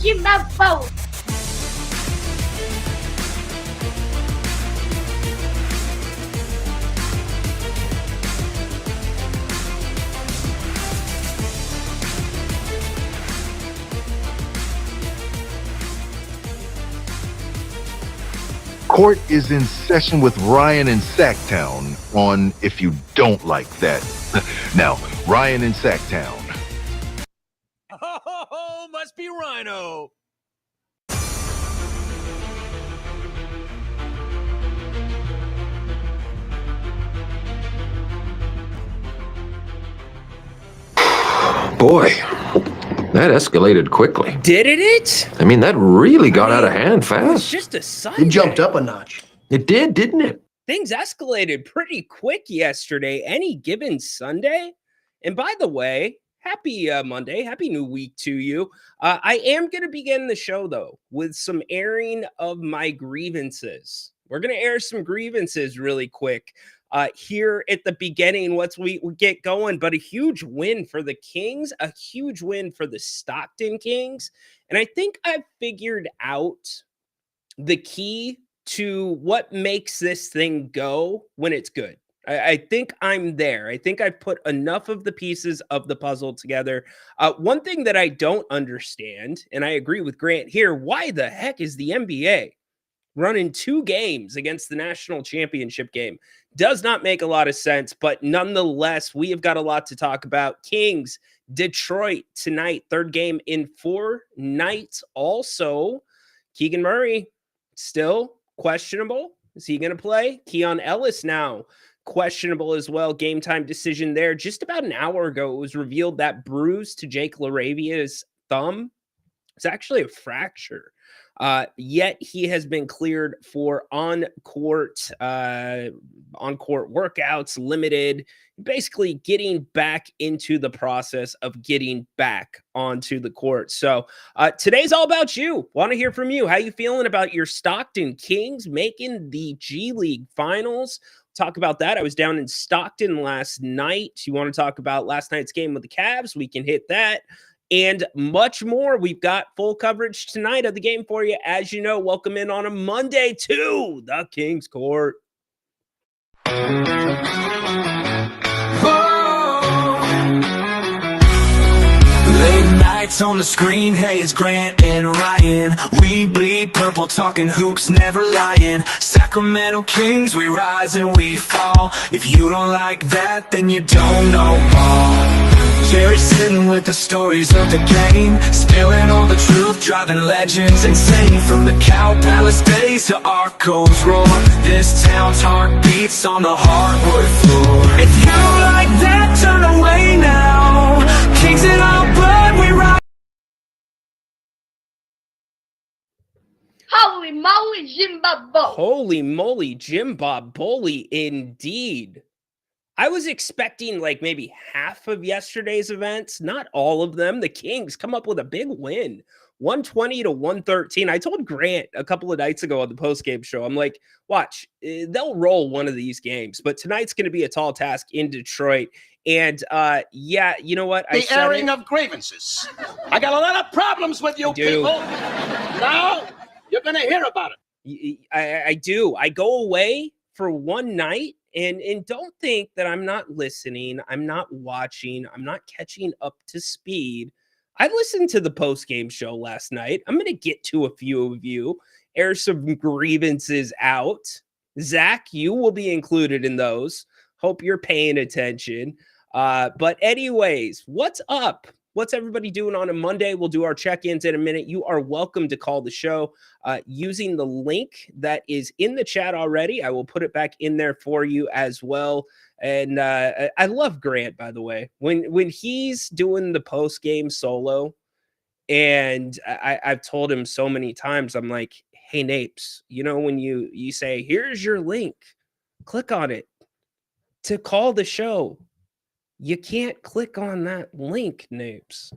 Jimbo. Court is in session with Ryan in Sacktown on If You Don't Like That. Now, Ryan in Sacktown. Oh, must be Rhino. Boy, that escalated quickly. Did it? I mean, that really got out of hand It was fast. just a Sunday. It jumped up a notch. It did, didn't it? Things escalated pretty quick yesterday, any given Sunday. And by the way, happy Monday, happy new week to you. I am going to begin the show, though, with some airing of my grievances. We're going to air some grievances really quick here at the beginning once we get going. But a huge win for the Kings, a huge win for the Stockton Kings. And I think I've figured out the key to what makes this thing go when it's good. I think I'm there. I think I've put enough of the pieces of the puzzle together. One thing that I don't understand, and I agree with Grant here, why the heck is the NBA running 2 games against the national championship game? Does not make a lot of sense, but nonetheless, we have got a lot to talk about. Kings, Detroit tonight, 3rd game in 4 nights. Also, Keegan Murray still questionable. Is he going to play? Keon Ellis now questionable as well. Game time decision there. Just about an hour ago, it was revealed that bruise to Jake LaRavia's thumb is actually a fracture. Yet he has been cleared for on-court workouts, limited, basically getting back into the process of getting back onto the court. So today's all about you. Want to hear from you. How you feeling about your Stockton Kings making the G League Finals? Talk about that. I was down in Stockton last night. You want to talk about last night's game with the Cavs? We can hit that. And much more. We've got full coverage tonight of the game for you. As you know, welcome in on a Monday to the Kings Court. Late nights on the screen, hey, it's Grant and Ryan. We bleed purple, talking hoops, never lying. Sacramento Kings, we rise and we fall. If you don't like that, then you don't know ball. Jerry sitting with the stories of the game, spilling all the truth, driving legends insane. From the Cow Palace days to Arco's roar, this town's heart beats on the hardwood floor. If you don't like that, turn away now. Kings in our blood, we ride. Holy moly, Jimbo. Holy moly, Jim Bob Boley, indeed. I was expecting like maybe half of yesterday's events, not all of them. The Kings come up with a big win, 120 to 113. I told Grant a couple of nights ago on the postgame show, I'm like, watch, they'll roll one of these games, but tonight's going to be a tall task in Detroit. And yeah, you know what? The airing of grievances. I got a lot of problems with you people. Now you're going to hear about it. I do. I go away for one night. And don't think that I'm not listening, I'm not watching, I'm not catching up to speed. I listened to the post-game show last night. I'm going to get to a few of you, air some grievances out. Zach, you will be included in those. Hope you're paying attention. But anyways, what's up? What's everybody doing on a Monday? We'll do our check-ins in a minute. You are welcome to call the show using the link that is in the chat already. I will put it back in there for you as well. And I love Grant, by the way. When he's doing the post-game solo, and I've told him so many times, I'm like, hey, Napes, you know, when you say, here's your link, click on it to call the show. You can't click on that link, Napes.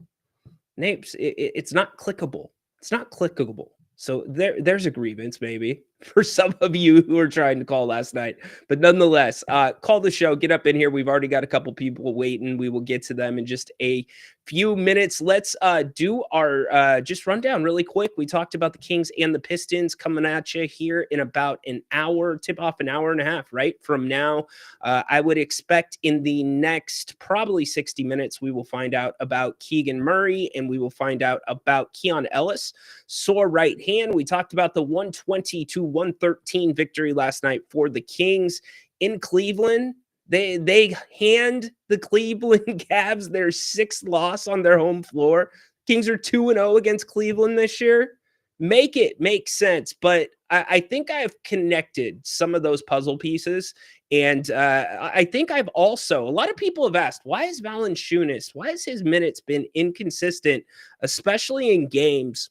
Napes, it's not clickable. It's not clickable. So there's a grievance, maybe. for some of you who were trying to call last night. But nonetheless, call the show. Get up in here. We've already got a couple people waiting. We will get to them in just a few minutes. Let's do our just rundown really quick. We talked about the Kings and the Pistons coming at you here in about an hour, tip off an hour and a half, right? From now, I would expect in the next probably 60 minutes, we will find out about Keegan Murray and we will find out about Keon Ellis, sore right hand. We talked about the 120-113 victory last night for the Kings in Cleveland. They hand the Cleveland Cavs their 6th loss on their home floor. Kings are 2-0 against Cleveland this year. Make it make sense. But I think I've connected some of those puzzle pieces. And I think I've also, a lot of people have asked, why is Valanciunas, why has his minutes been inconsistent, especially in games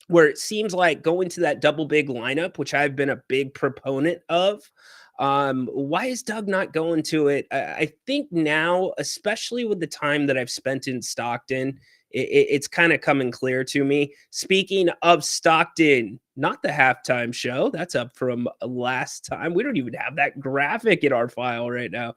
where it seems like going to that double big lineup, which I've been a big proponent of. Why is Doug not going to it? I think now, especially with the time that I've spent in Stockton, it's kind of coming clear to me. Speaking of Stockton, not the halftime show. That's up from last time. We don't even have that graphic in our file right now.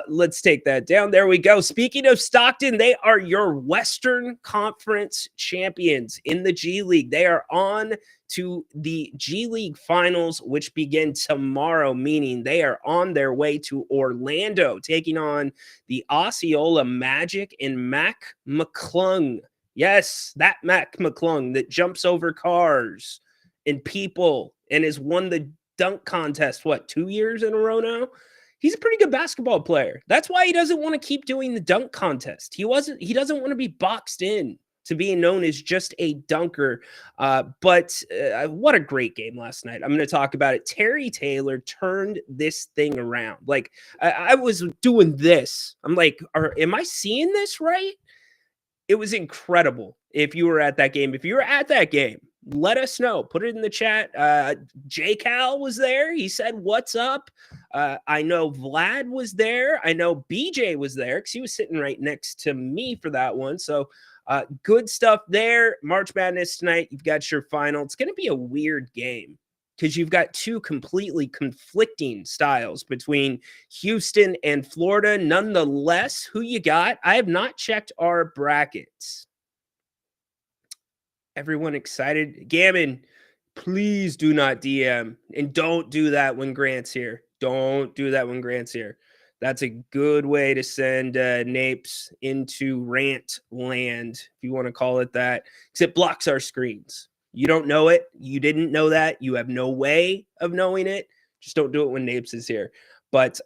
Let's take that down. There we go. Speaking of Stockton, they are your Western Conference champions in the G League. They are on to the G League finals, which begin tomorrow, meaning they are on their way to Orlando, taking on the Osceola Magic and Mac McClung. Yes, that Mac McClung that jumps over cars and people and has won the dunk contest, 2 years in a row now? He's a pretty good basketball player. That's why he doesn't want to keep doing the dunk contest. He doesn't want to be boxed in to being known as just a dunker. But what a great game last night. I'm going to talk about it. Terry Taylor turned this thing around. Like, I was doing this. I'm like, am I seeing this right? It was incredible. If you were at that game, let us know. Put it in the chat. J Cal was there. He said, "What's up?" I know Vlad was there. I know BJ was there because he was sitting right next to me for that one. So good stuff there. March Madness tonight. You've got your final. It's going to be a weird game because you've got two completely conflicting styles between Houston and Florida. Nonetheless, who you got? I have not checked our brackets. Everyone excited? Gammon, please do not DM. And don't do that when Grant's here. Don't do that when Grant's here. That's a good way to send Napes into rant land, if you want to call it that, because it blocks our screens. You don't know it. You didn't know that. You have no way of knowing it. Just don't do it when Napes is here. But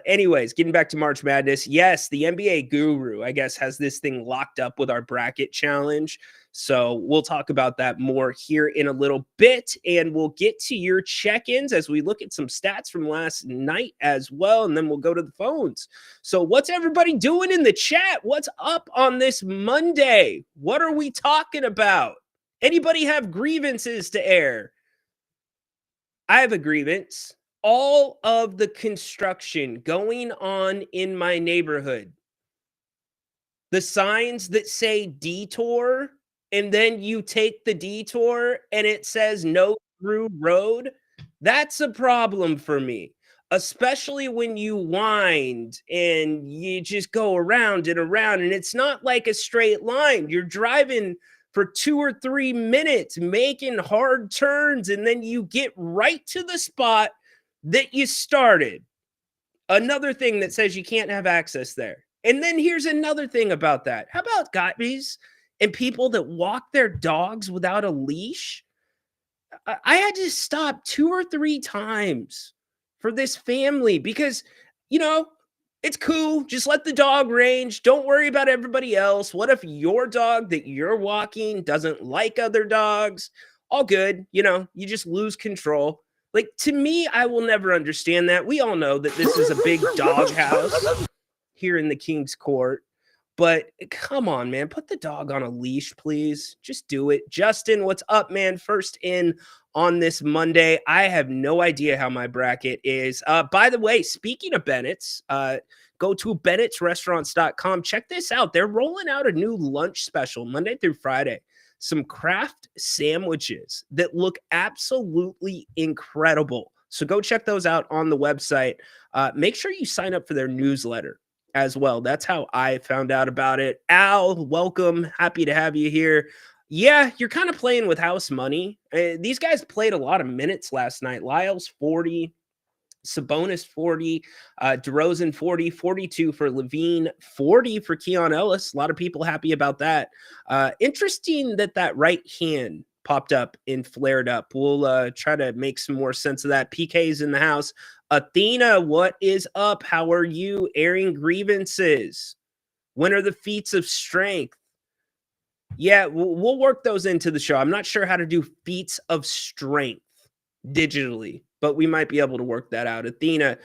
anyways, getting back to March Madness. Yes, the NBA guru, I guess, has this thing locked up with our bracket challenge. So we'll talk about that more here in a little bit. And we'll get to your check-ins as we look at some stats from last night as well. And then we'll go to the phones. So what's everybody doing in the chat? What's up on this Monday? What are we talking about? Anybody have grievances to air? I have a grievance. All of the construction going on in my neighborhood, the signs that say detour, and then you take the detour and it says no through road, that's a problem for me, especially when you wind and you just go around and around and it's not like a straight line. You're driving for 2 or 3 minutes, making hard turns, and then you get right to the spot that you started. Another thing that says you can't have access there. And then here's another thing about that. How about guppies and people that walk their dogs without a leash? I had to stop 2 or 3 times for this family because, it's cool. Just let the dog range. Don't worry about everybody else. What if your dog that you're walking doesn't like other dogs? All good. You just lose control. Like, to me, I will never understand that. We all know that this is a big doghouse here in the King's Court. But come on, man. Put the dog on a leash, please. Just do it. Justin, what's up, man? First in on this Monday. I have no idea how my bracket is. By the way, speaking of Bennett's, go to Bennett'sRestaurants.com. Check this out. They're rolling out a new lunch special Monday through Friday. some craft sandwiches that look absolutely incredible. So go check those out on the website. Make sure you sign up for their newsletter as well. That's how I found out about it. Al, welcome. Happy to have you here. Yeah, you're kind of playing with house money. These guys played a lot of minutes last night. Lyles 40, Sabonis 40, DeRozan 40, 42 for Levine, 40 for Keon Ellis. A lot of people happy about that. Interesting that right hand popped up and flared up. We'll try to make some more sense of that. PK's in the house. Athena, what is up? How are you? Airing grievances. When are the feats of strength? Yeah, we'll work those into the show. I'm not sure how to do feats of strength digitally, but we might be able to work that out. Athena,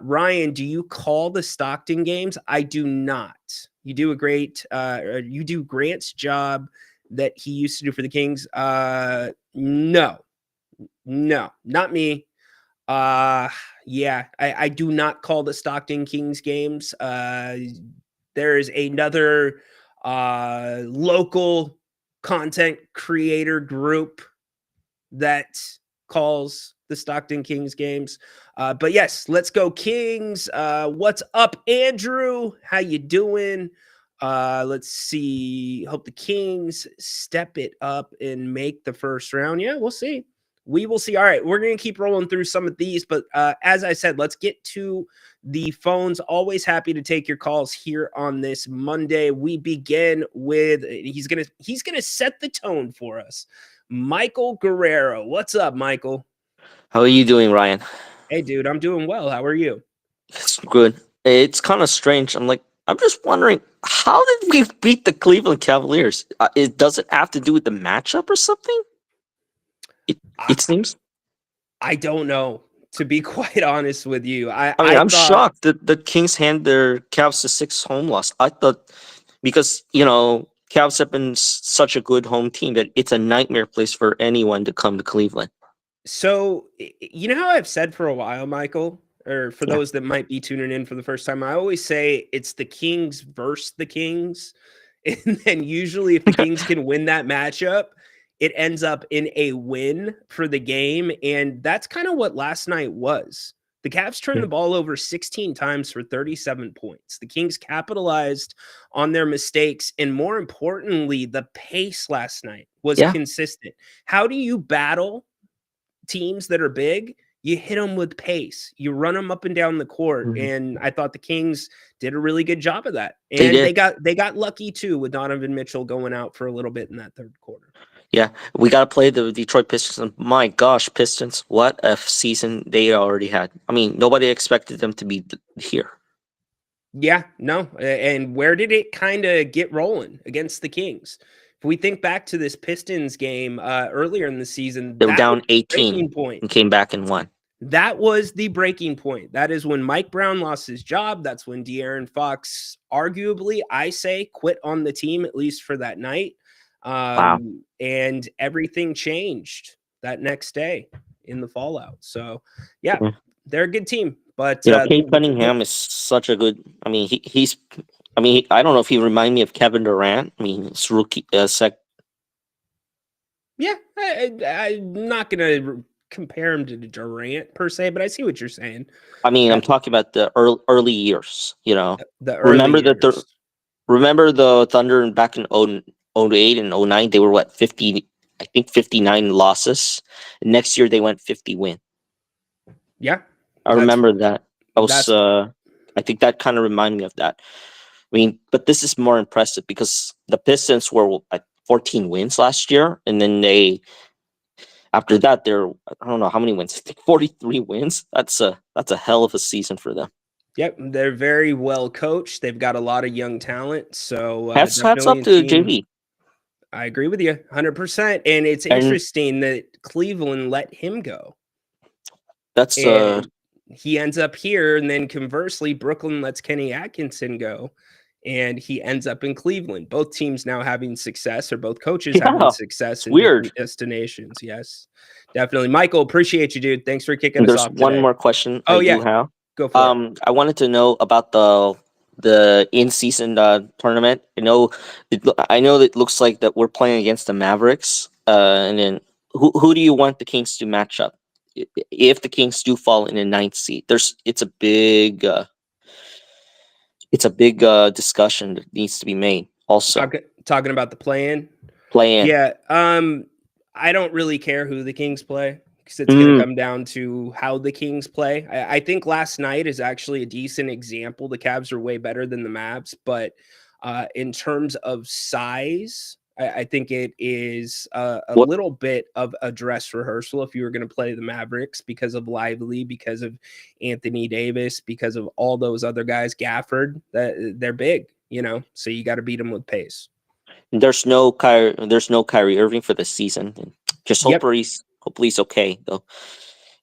Ryan, do you call the Stockton games? I do not. You do a great, you do Grant's job that he used to do for the Kings. No, not me. Yeah, I do not call the Stockton Kings games. There is another local content creator group that calls the Stockton Kings games. But yes, let's go Kings. What's up, Andrew? How you doing? Let's see. Hope the Kings step it up and make the first round. Yeah, we'll see. We will see. All right, we're going to keep rolling through some of these, but as I said, let's get to the phones. Always happy to take your calls here on this Monday. We begin with he's gonna set the tone for us. Michael Guerrero. What's up, Michael? How are you doing, Ryan? Hey, dude, I'm doing well. How are you? It's good. It's kind of strange. I'm just wondering, how did we beat the Cleveland Cavaliers? Does it have to do with the matchup or something? It seems. I don't know, to be quite honest with you. I'm shocked that the Kings hand their Cavs a 6 home loss. I thought because, Cavs have been such a good home team that it's a nightmare place for anyone to come to Cleveland. So, you know how I've said for a while, Michael, or for those that might be tuning in for the first time, I always say it's the Kings versus the Kings. And then usually if the Kings can win that matchup, it ends up in a win for the game. And that's kind of what last night was. The Cavs turned the ball over 16 times for 37 points. The Kings capitalized on their mistakes. And more importantly, the pace last night was consistent. How do you battle teams that are big? You hit them with pace. You run them up and down the court. And I thought the Kings did a really good job of that. And they got lucky too with Donovan Mitchell going out for a little bit in that third quarter. Yeah, we got to play the Detroit Pistons. My gosh, Pistons, what a season they already had. I mean, nobody expected them to be here. Yeah, no. And where did it kind of get rolling against the Kings? If we think back to this Pistons game earlier in the season, they were down 18 and came back and won. That was the breaking point. That is when Mike Brown lost his job. That's when De'Aaron Fox, arguably, I say, quit on the team, at least for that night. Wow. And everything changed that next day in the fallout. So, yeah, they're a good team. But Kate Cunningham is such a good. I mean, he's. I mean, I don't know if he reminds me of Kevin Durant. I mean, it's rookie. Yeah, I'm not gonna compare him to Durant per se, but I see what you're saying. I mean, I'm talking about the early years. The early years. Remember the Thunder back in 08 and 09? They were what, 50? I think 59 losses. And next year they went 50 win. Yeah, I remember that. I think that kind of reminded me of that. I mean, but this is more impressive because the Pistons were at 14 wins last year, and then after that, I don't know how many wins. 43 wins. That's a hell of a season for them. Yep, they're very well coached. They've got a lot of young talent. So hats up to JV. I agree with you 100%. And it's interesting that Cleveland let him go. That's he ends up here, and then conversely, Brooklyn lets Kenny Atkinson go, and he ends up in Cleveland. Both teams now having success, or both coaches having success in different destinations. Yes, definitely. Michael, appreciate you, dude. Thanks for kicking us off today. There's one more question. Oh, yeah. Have. Go for it. I wanted to know about the the in-season tournament. I know that it looks like that we're playing against the Mavericks. And then who do you want the Kings to match up? If the Kings do fall in a ninth seed, it's a big discussion that needs to be made. Also, talking about the play-in. Play-in. Yeah. I don't really care who the Kings play, because it's going to come down to how the Kings play. I think last night is actually a decent example. The Cavs are way better than the Mavs, but in terms of size, I think it is a little bit of a dress rehearsal if you were going to play the Mavericks, because of Lively, because of Anthony Davis, because of all those other guys, Gafford. They're big, so you got to beat them with pace. There's no Kyrie Irving for the season. Just hopefully he's okay though.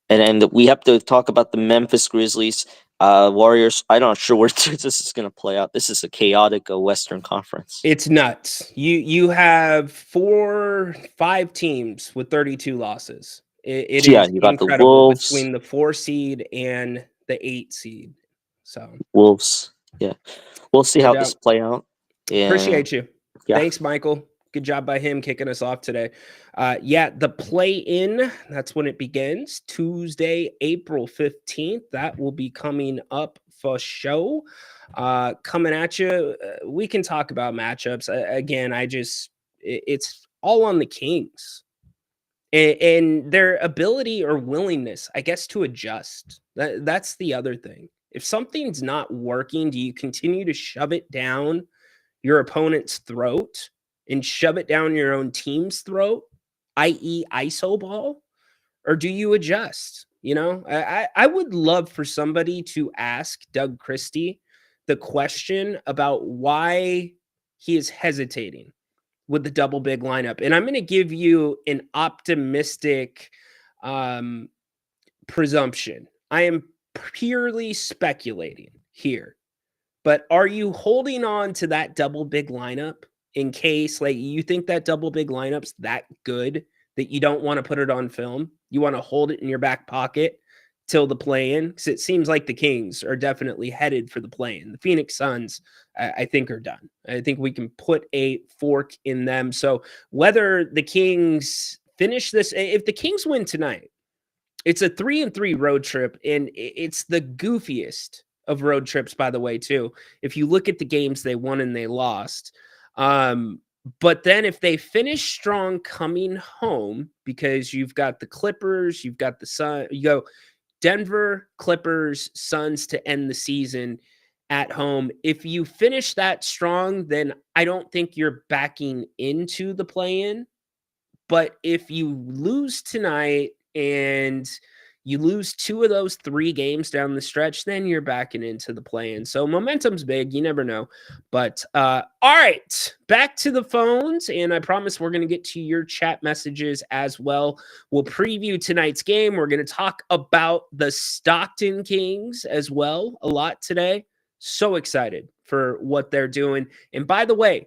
And then we have to talk about the Memphis Grizzlies, Warriors. I'm not sure where this is going to play out. This is a chaotic Western Conference. It's nuts. You have 4-5 teams with 32 losses. It is you got incredible, the Wolves between the 4 seed and the 8 seed. So Wolves. Yeah, we'll see how this play out. Yeah. Appreciate you. Yeah. Thanks, Michael. Good job by him kicking us off today. The play-in, that's when it begins. Tuesday, April 15th. That will be coming up for show. Coming at you. We can talk about matchups. Again, it's all on the Kings and their ability or willingness, I guess, to adjust. That's the other thing. If something's not working, do you continue to shove it down your opponent's throat and shove it down your own team's throat, i.e. iso ball, or do you adjust? I would love for somebody to ask Doug Christie the question about why he is hesitating with the double big lineup. And I'm going to give you an optimistic presumption. I am purely speculating here. But are you holding on to that double big lineup in case, you think that double big lineup's that good that you don't want to put it on film? You want to hold it in your back pocket till the play-in? Because it seems like the Kings are definitely headed for the play-in. The Phoenix Suns, I think, are done. I think we can put a fork in them. So whether the Kings finish this, if the Kings win tonight, it's a 3-3 road trip, and it's the goofiest of road trips, by the way, too. If you look at the games they won and they lost. But then if they finish strong coming home, because you've got the Clippers, you've got the Sun, you go Denver, Clippers, Suns to end the season at home. If you finish that strong, then I don't think you're backing into the play-in. But if you lose tonight and you lose 2 of those 3 games down the stretch, then you're backing into the play-in. So momentum's big. You never know. But all right, back to the phones. And I promise we're going to get to your chat messages as well. We'll preview tonight's game. We're going to talk about the Stockton Kings as well a lot today. So excited for what they're doing. And by the way,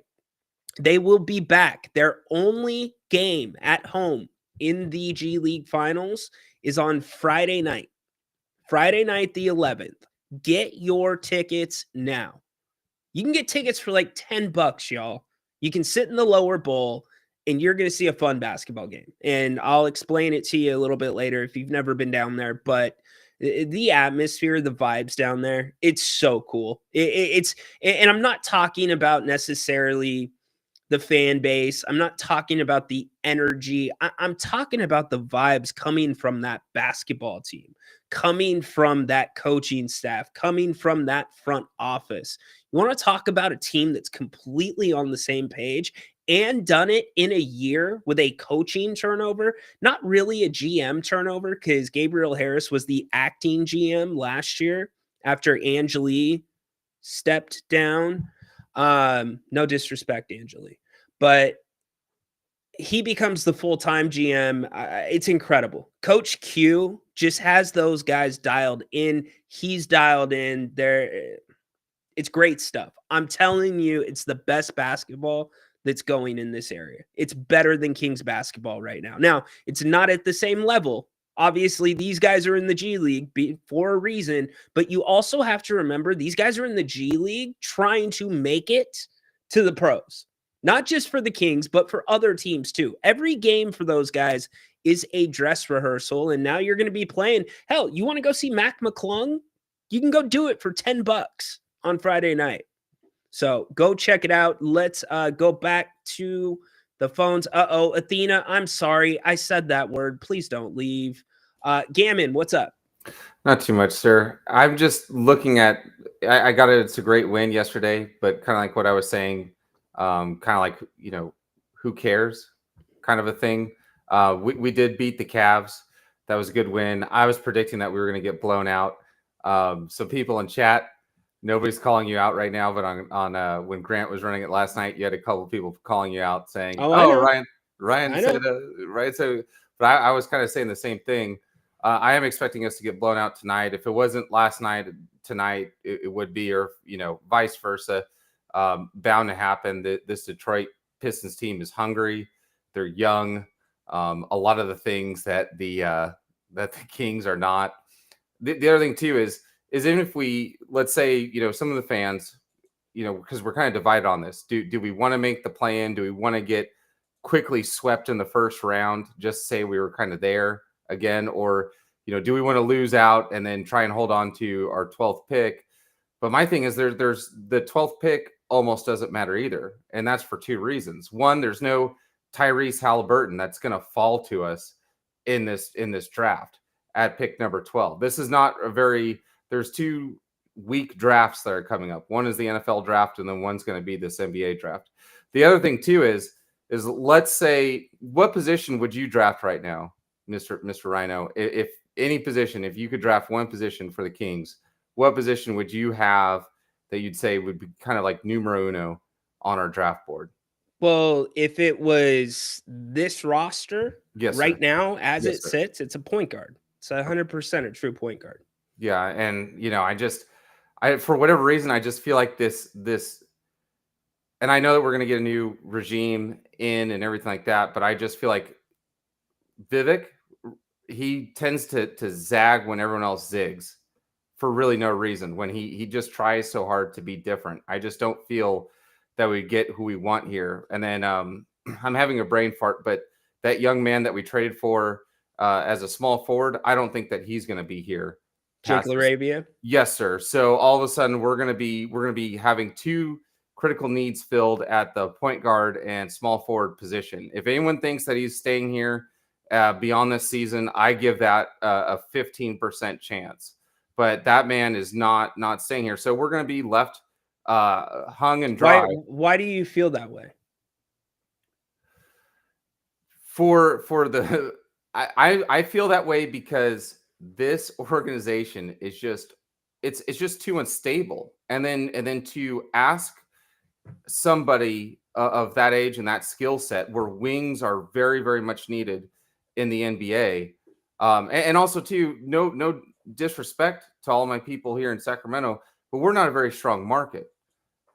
they will be back. Their only game at home in the G League Finals is on Friday night. Friday night, the 11th. Get your tickets now. You can get tickets for like $10, y'all. You can sit in the lower bowl and you're going to see a fun basketball game. And I'll explain it to you a little bit later if you've never been down there. But the atmosphere, the vibes down there, it's so cool. And I'm not talking about necessarily the fan base. I'm not talking about the energy. I'm talking about the vibes coming from that basketball team, coming from that coaching staff, coming from that front office. You want to talk about a team that's completely on the same page and done it in a year with a coaching turnover, not really a GM turnover, because Gabriel Harris was the acting GM last year after Angeli stepped down. No disrespect, Angeli, but he becomes the full-time GM. It's incredible. Coach Q just has those guys dialed in. He's dialed in there. It's great stuff. I'm telling you, it's the best basketball that's going in this area. It's better than Kings basketball right now. Now, it's not at the same level Obviously, these guys are in the G League for a reason, but you also have to remember these guys are in the G League trying to make it to the pros, not just for the Kings, but for other teams too. Every game for those guys is a dress rehearsal, and now you're going to be playing. Hell, you want to go see Mac McClung? You can go do it for $10 on Friday night. So go check it out. Let's go back to the phones. Athena, I'm sorry. I said that word. Please don't leave. Gammon, what's up? Not too much, sir. I'm just looking at, I got it. It's a great win yesterday, but kind of like what I was saying, kind of like, who cares kind of a thing. We did beat the Cavs. That was a good win. I was predicting that we were going to get blown out. So people in chat, nobody's calling you out right now, but on when Grant was running it last night, you had a couple of people calling you out saying, Ryan said, but I was kind of saying the same thing. I am expecting us to get blown out tonight. If it wasn't last night, tonight it would be, or vice versa. Bound to happen. This Detroit Pistons team is hungry. They're young. A lot of the things that the Kings are not. The other thing too is even if we, let's say, some of the fans, because we're kind of divided on this. Do we want to make the play-in? Do we want to get quickly swept in the first round? Just say we were kind of there again, or do we want to lose out and then try and hold on to our 12th pick? But my thing is there's the 12th pick almost doesn't matter either, and that's for two reasons. One, there's no Tyrese Halliburton that's going to fall to us in this draft at pick number 12. This is not there's two weak drafts that are coming up. One is the NFL draft, and then one's going to be this NBA draft. The other thing too is let's say, what position would you draft right now, Mr. Rhino? If any position, if you could draft one position for the Kings, what position would you have that you'd say would be kind of like numero uno on our draft board? Well, if it was this roster right now, as it sits, it's a point guard. It's 100% a true point guard. Yeah, and I for whatever reason, I just feel like this, and I know that we're going to get a new regime in and everything like that, but I just feel like Vivek, he tends to zag when everyone else zigs for really no reason. When he just tries so hard to be different, I just don't feel that we get who we want here. And then I'm having a brain fart, but that young man that we traded for as a small forward, I don't think that he's going to be here. Jake Laravia? Yes, sir. So all of a sudden we're going to be having two critical needs filled at the point guard and small forward position. If anyone thinks that he's staying here beyond this season, I give that a 15% chance. But that man is not staying here. So we're going to be left hung and dry. Why do you feel that way? I feel that way because this organization is just it's just too unstable. And then to ask somebody of that age and that skill set, where wings are very, very much needed in the NBA, and also too, no disrespect to all my people here in Sacramento, but we're not a very strong market.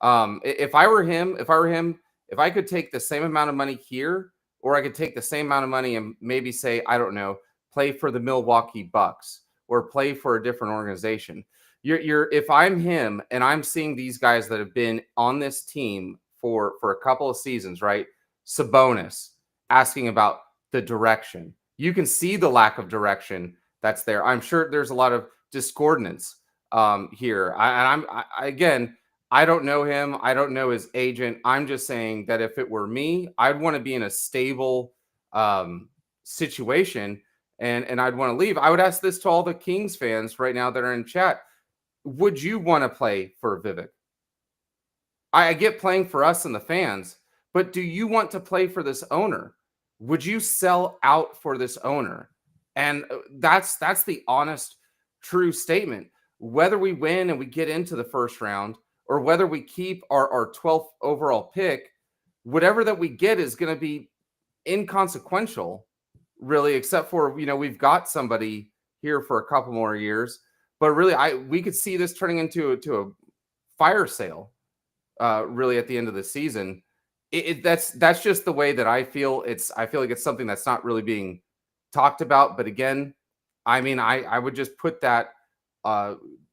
If I were him, if I could take the same amount of money here, or I could take the same amount of money and maybe say, I don't know, play for the Milwaukee Bucks or play for a different organization. If I'm him and I'm seeing these guys that have been on this team for a couple of seasons, right? Sabonis asking about the direction. You can see the lack of direction that's there. I'm sure there's a lot of discordance here. I don't know him. I don't know his agent. I'm just saying that if it were me, I'd want to be in a stable situation, and I'd want to leave. I would ask this to all the Kings fans right now that are in chat. Would you want to play for Vivek? I get playing for us and the fans, but do you want to play for this owner? Would you sell out for this owner? And that's the honest, true statement. Whether we win and we get into the first round, or whether we keep our 12th overall pick, whatever that we get is going to be inconsequential, really, except for, we've got somebody here for a couple more years. But really, we could see this turning into a fire sale, really, at the end of the season. That's just the way that I feel. I feel like it's something that's not really being talked about. But again, I mean, I would just put that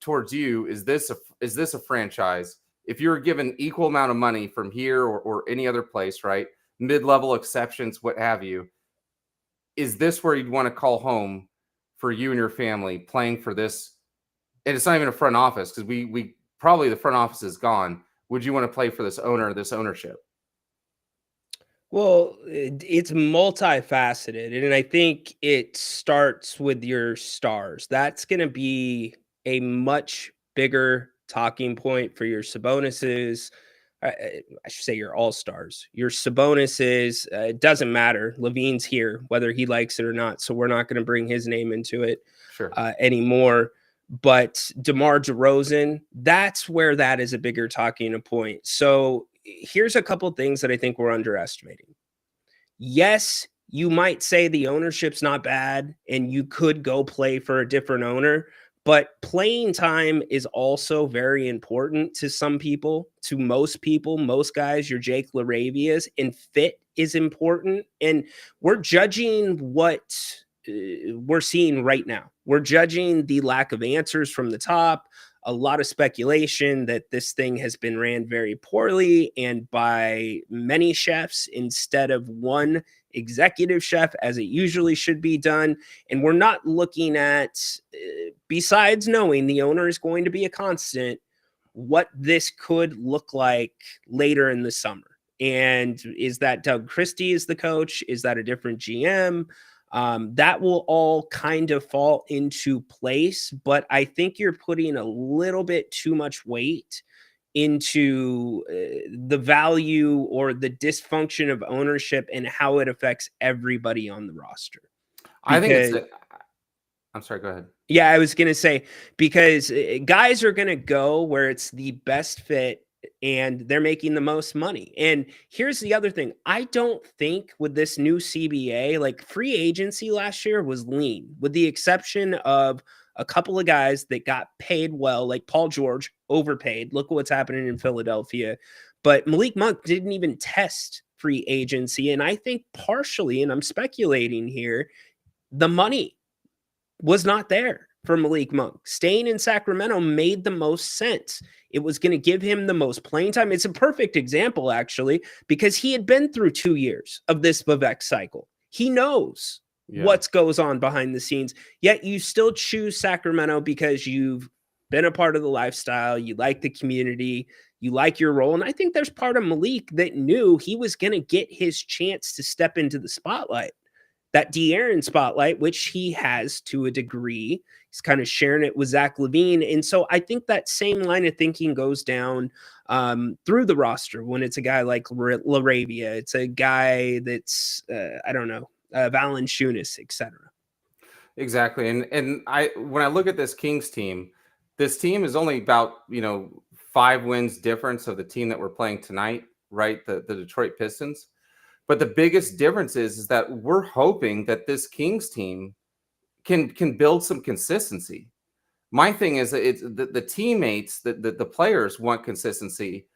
towards you. Is this a franchise? If you're given equal amount of money from here or any other place, right? Mid-level exceptions, what have you. Is this where you'd want to call home for you and your family playing for this? And it's not even a front office, because we probably the front office is gone. Would you want to play for this owner, this ownership? Well, it's multifaceted, and I think it starts with your stars. That's going to be a much bigger talking point for your Sabonis's. I should say your all stars. Your Sabonis's. It doesn't matter. Levine's here, whether he likes it or not. So we're not going to bring his name into it anymore. But DeMar DeRozan, that's where that is a bigger talking point. So here's a couple things that I think we're underestimating. Yes, you might say the ownership's not bad and you could go play for a different owner, but playing time is also very important to some people, to most people, most guys, your Jake LaRavias, and fit is important. And we're judging what we're seeing right now. We're judging the lack of answers from the top, a lot of speculation that this thing has been ran very poorly and by many chefs instead of one executive chef, as it usually should be done. And we're not looking at, besides knowing the owner is going to be a constant, what this could look like later in the summer. And is that Doug Christie is the coach? Is that a different GM? That will all kind of fall into place, but I think you're putting a little bit too much weight into the value or the dysfunction of ownership and how it affects everybody on the roster. I think I'm sorry, go ahead. Yeah, I was going to say, because guys are going to go where it's the best fit and they're making the most money. And here's the other thing. I don't think with this new CBA, like free agency last year was lean, with the exception of a couple of guys that got paid well, like Paul George, overpaid. Look what's happening in Philadelphia. But Malik Monk didn't even test free agency. And I think partially, and I'm speculating here, the money was not there for Malik Monk. Staying in Sacramento made the most sense. It was going to give him the most playing time. It's a perfect example, actually, because he had been through 2 years of this Vivek cycle. He knows what goes on behind the scenes, yet you still choose Sacramento because you've been a part of the lifestyle. You like the community. You like your role. And I think there's part of Malik that knew he was going to get his chance to step into the spotlight. That De'Aaron spotlight, which he has to a degree. He's kind of sharing it with Zach LaVine. And so I think that same line of thinking goes down through the roster when it's a guy like LaRavia. It's a guy that's, I don't know, Valanciunas, etc. Exactly. And when I look at this Kings team, this team is only about, 5 wins difference of the team that we're playing tonight, right? The Detroit Pistons. But the biggest difference is that we're hoping that this Kings team can build some consistency. My thing is that it's the teammates, the players want consistency,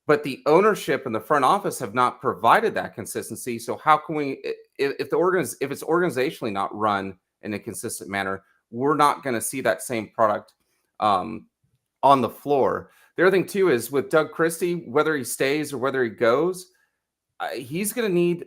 but the ownership and the front office have not provided that consistency. So how can we, if it's organizationally not run in a consistent manner, we're not going to see that same product on the floor. The other thing too is with Doug Christie, whether he stays or whether he goes, he's going to need.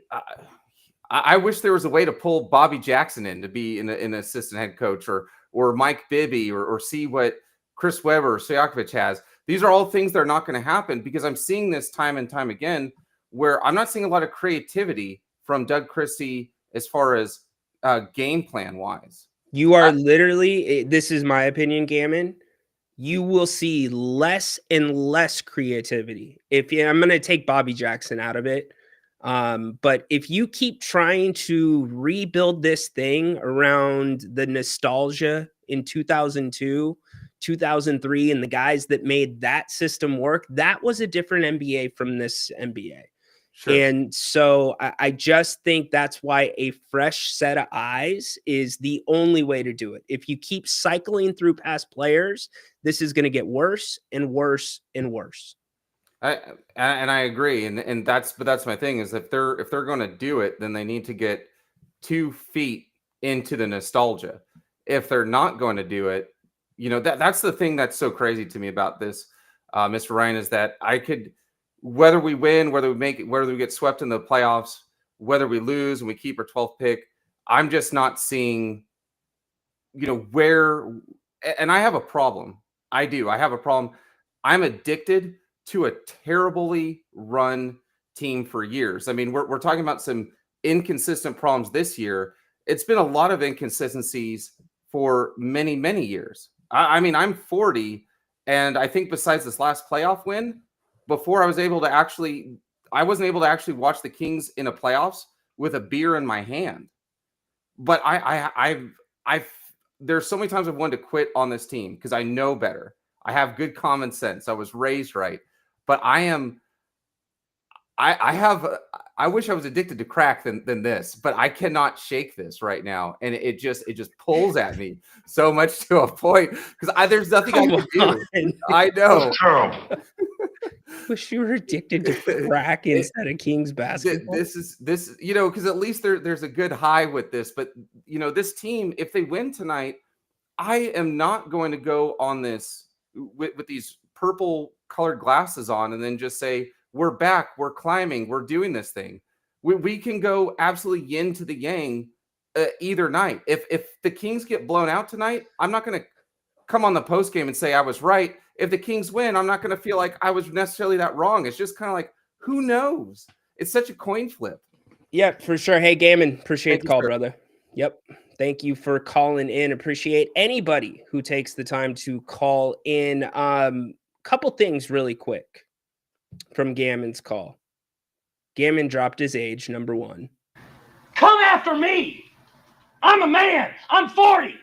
I wish there was a way to pull Bobby Jackson in to be an assistant head coach, or Mike Bibby, or see what Chris Webber or Stojakovic has. These are all things that are not going to happen, because I'm seeing this time and time again, where I'm not seeing a lot of creativity from Doug Christie as far as game plan wise. You are literally, this is my opinion, Gammon, you will see less and less creativity. I'm going to take Bobby Jackson out of it. But if you keep trying to rebuild this thing around the nostalgia in 2002, 2003, and the guys that made that system work, that was a different NBA from this NBA. Sure. And so I just think that's why a fresh set of eyes is the only way to do it. If you keep cycling through past players, this is going to get worse and worse and worse. I agree, and that's my thing is if they're going to do it, then they need to get 2 feet into the nostalgia. if they're not going to do it, that's the thing that's so crazy to me about this, Mr. Ryan, is that I could, whether we win, whether we get swept in the playoffs, whether we lose and we keep our 12th pick, I'm just not seeing, where, and I have a problem. I do. I have a problem. I'm addicted to a terribly run team for years. I mean, we're talking about some inconsistent problems this year. It's been a lot of inconsistencies for many, many years. I mean, I'm 40, and I think besides this last playoff win, before I wasn't able to actually watch the Kings in a playoffs with a beer in my hand. But I've there's so many times I've wanted to quit on this team because I know better. I have good common sense. I was raised right, but I wish I was addicted to crack than this, but I cannot shake this right now. And it just pulls at me so much to a point because there's nothing I can do. I know. Wish you were addicted to crack instead of Kings basketball. This because at least there's a good high with this. But this team, if they win tonight, I am not going to go on this with these purple colored glasses on and then just say, we're back, we're climbing, we're doing this thing. We can go absolutely yin to the yang either night. If the Kings get blown out tonight, I'm not going to come on the post game and say I was right. If the Kings win, I'm not going to feel like I was necessarily that wrong. It's just kind of like, who knows? It's such a coin flip. Yeah, for sure. Hey, Gammon, appreciate the call, brother. Yep. Thank you for calling in. Appreciate anybody who takes the time to call in. Couple things really quick from Gammon's call. Gammon dropped his age, number one. Come after me. I'm a man. I'm 40.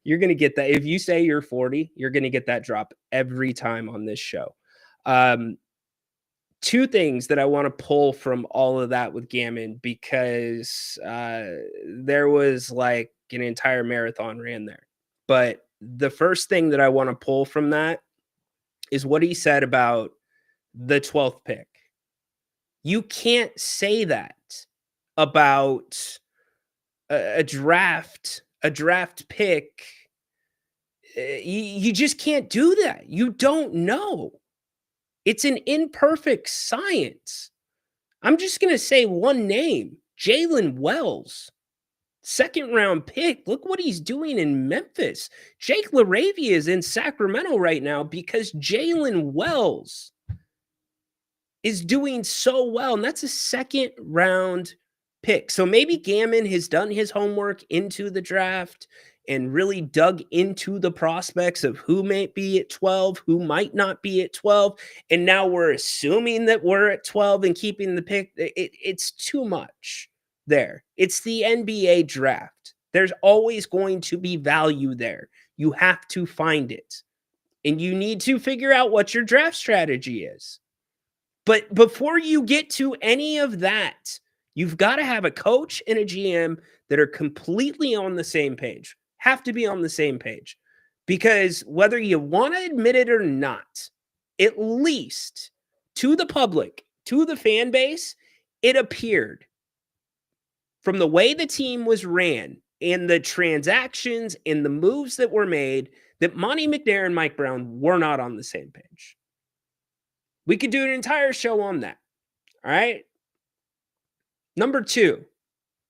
You're going to get that. If you say you're 40, you're going to get that drop every time on this show. Two things that I want to pull from all of that with Gammon, because there was like an entire marathon ran there. But the first thing that I want to pull from that is what he said about the 12th pick. You can't say that about a draft pick. You just can't do that. You don't know. It's an imperfect science. I'm just going to say one name, Jalen Wells. Second round pick. Look what he's doing in Memphis. Jake LaRavia is in Sacramento right now because Jalen Wells is doing so well. And that's a second round pick. So maybe Gammon has done his homework into the draft and really dug into the prospects of who might be at 12, who might not be at 12. And now we're assuming that we're at 12 and keeping the pick. It's too much there. It's the NBA draft. There's always going to be value there. You have to find it. And you need to figure out what your draft strategy is. But before you get to any of that, you've got to have a coach and a GM that are completely on the same page. Have to be on the same page. Because whether you want to admit it or not, at least to the public, to the fan base, it appeared from the way the team was ran and the transactions and the moves that were made that Monty McNair and Mike Brown were not on the same page. We could do an entire show on that. All right. Number two,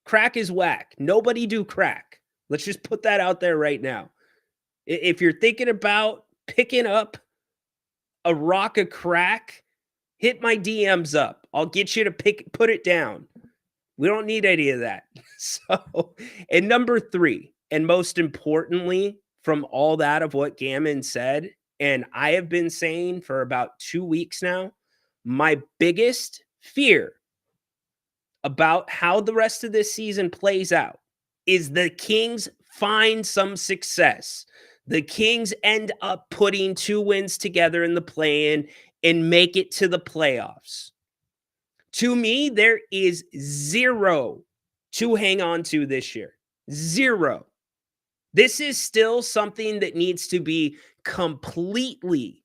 crack is whack. Nobody do crack. Let's just put that out there right now. If you're thinking about picking up a rock of crack, hit my DMs up. I'll get you to put it down. We don't need any of that. So, and number three, and most importantly, from all that of what Gammon said, and I have been saying for about 2 weeks now, my biggest fear about how the rest of this season plays out is the Kings find some success. The Kings end up putting 2 wins together in the play-in and make it to the playoffs. To me, there is zero to hang on to this year. Zero. This is still something that needs to be completely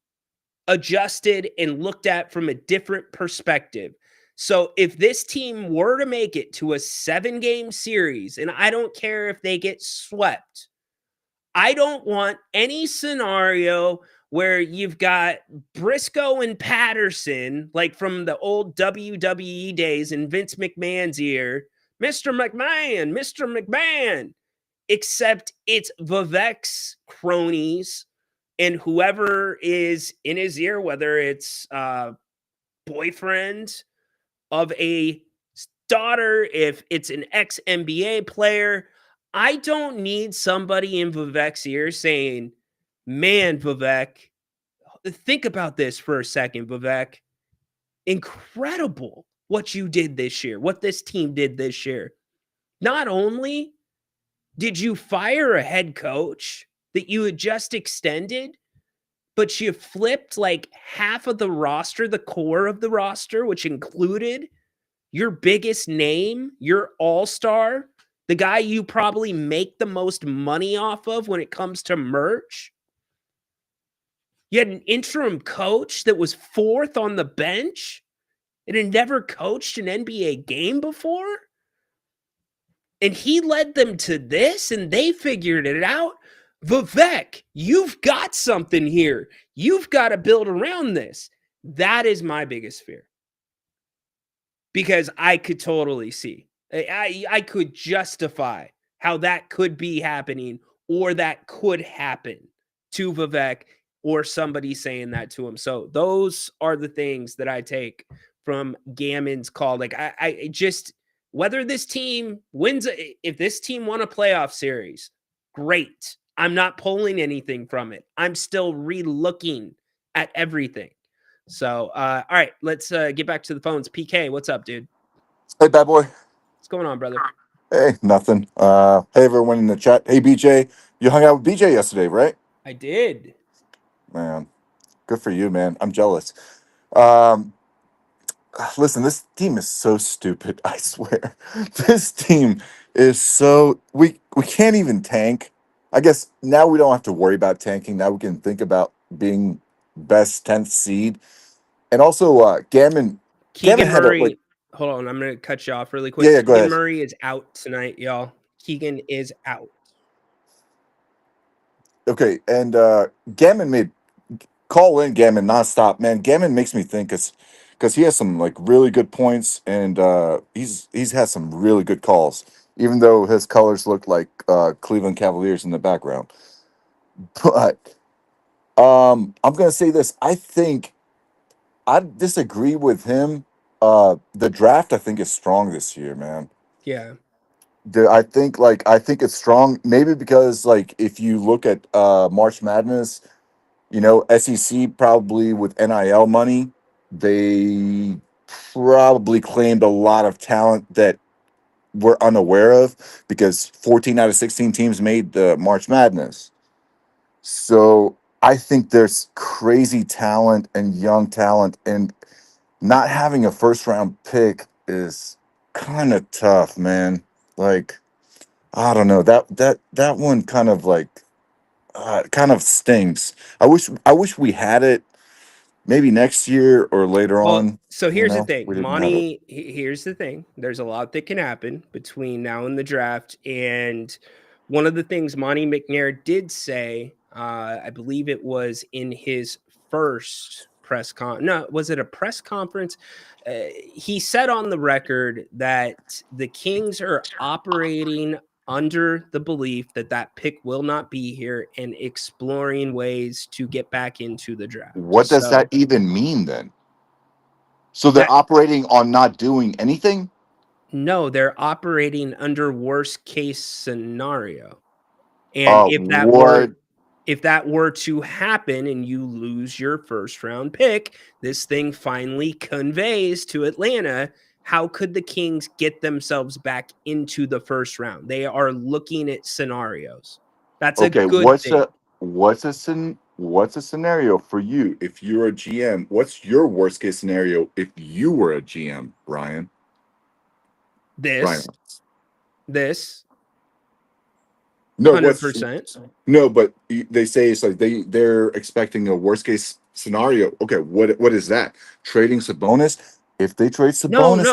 adjusted and looked at from a different perspective. So if this team were to make it to a 7-game series, and I don't care if they get swept, I don't want any scenario where you've got Briscoe and Patterson, like from the old WWE days in Vince McMahon's ear, Mr. McMahon, except it's Vivek's cronies and whoever is in his ear, whether it's boyfriend of a daughter, if it's an ex-NBA player. I don't need somebody in Vivek's ear saying, man, Vivek, think about this for a second, Vivek. Incredible what you did this year, what this team did this year. Not only did you fire a head coach that you had just extended, but you flipped like half of the roster, the core of the roster, which included your biggest name, your all-star, the guy you probably make the most money off of when it comes to merch. You had an interim coach that was 4th on the bench and had never coached an NBA game before. And he led them to this, and they figured it out. Vivek, you've got something here. You've got to build around this. That is my biggest fear. Because I could totally see. I could justify how that could be happening or that could happen to Vivek or somebody saying that to him. So those are the things that I take from Gammon's call. Like I just, whether this team wins, if this team won a playoff series, great. I'm not pulling anything from it. I'm still re-looking at everything. So, all right, let's get back to the phones. PK, what's up, dude? Hey, bad boy. What's going on, brother? Hey, nothing. Hey, everyone in the chat. Hey, BJ. You hung out with BJ yesterday, right? I did. Man, good for you, man. I'm jealous. Listen, this team is so stupid. I swear, this team is so we can't even tank. I guess now we don't have to worry about tanking. Now we can think about being best 10th seed. And also, Gammon had Murray. Hold on, I'm going to cut you off really quick. Yeah, go ahead. Murray is out tonight, y'all. Keegan is out. Okay, and Gammon call in Gammon nonstop, man. Gammon makes me think because he has some like really good points, and he's had some really good calls, even though his colors look like Cleveland Cavaliers in the background. But I'm gonna say this: I think I disagree with him. The draft, I think, is strong this year, man. Yeah. I think it's strong. Maybe because like if you look at March Madness, you know, SEC probably with NIL money, they probably claimed a lot of talent that we're unaware of because 14 out of 16 teams made the March Madness. So I think there's crazy talent and young talent, and not having a first round pick is kind of tough, man. Like, I don't know, that one kind of like kind of stings. I wish we had it maybe next year or later on. So here's the thing, we didn't have it. here's the thing. There's a lot that can happen between now and the draft. And one of the things Monty McNair did say, I believe it was in his first was it a press conference? He said on the record that the Kings are operating under the belief that that pick will not be here and exploring ways to get back into the draft. What does that even mean then? So they're operating on not doing anything? No, they're operating under worst case scenario. And if that were to happen and you lose your first round pick, this thing finally conveys to Atlanta. How could the Kings get themselves back into the first round? They are looking at scenarios. That's a good thing. What's a scenario for you if you're a GM? What's your worst case scenario if you were a GM, Ryan? This. No, 100%. No, but they say it's like they're expecting a worst case scenario. Okay, what is that? Trading Sabonis? If they trade Sabonis,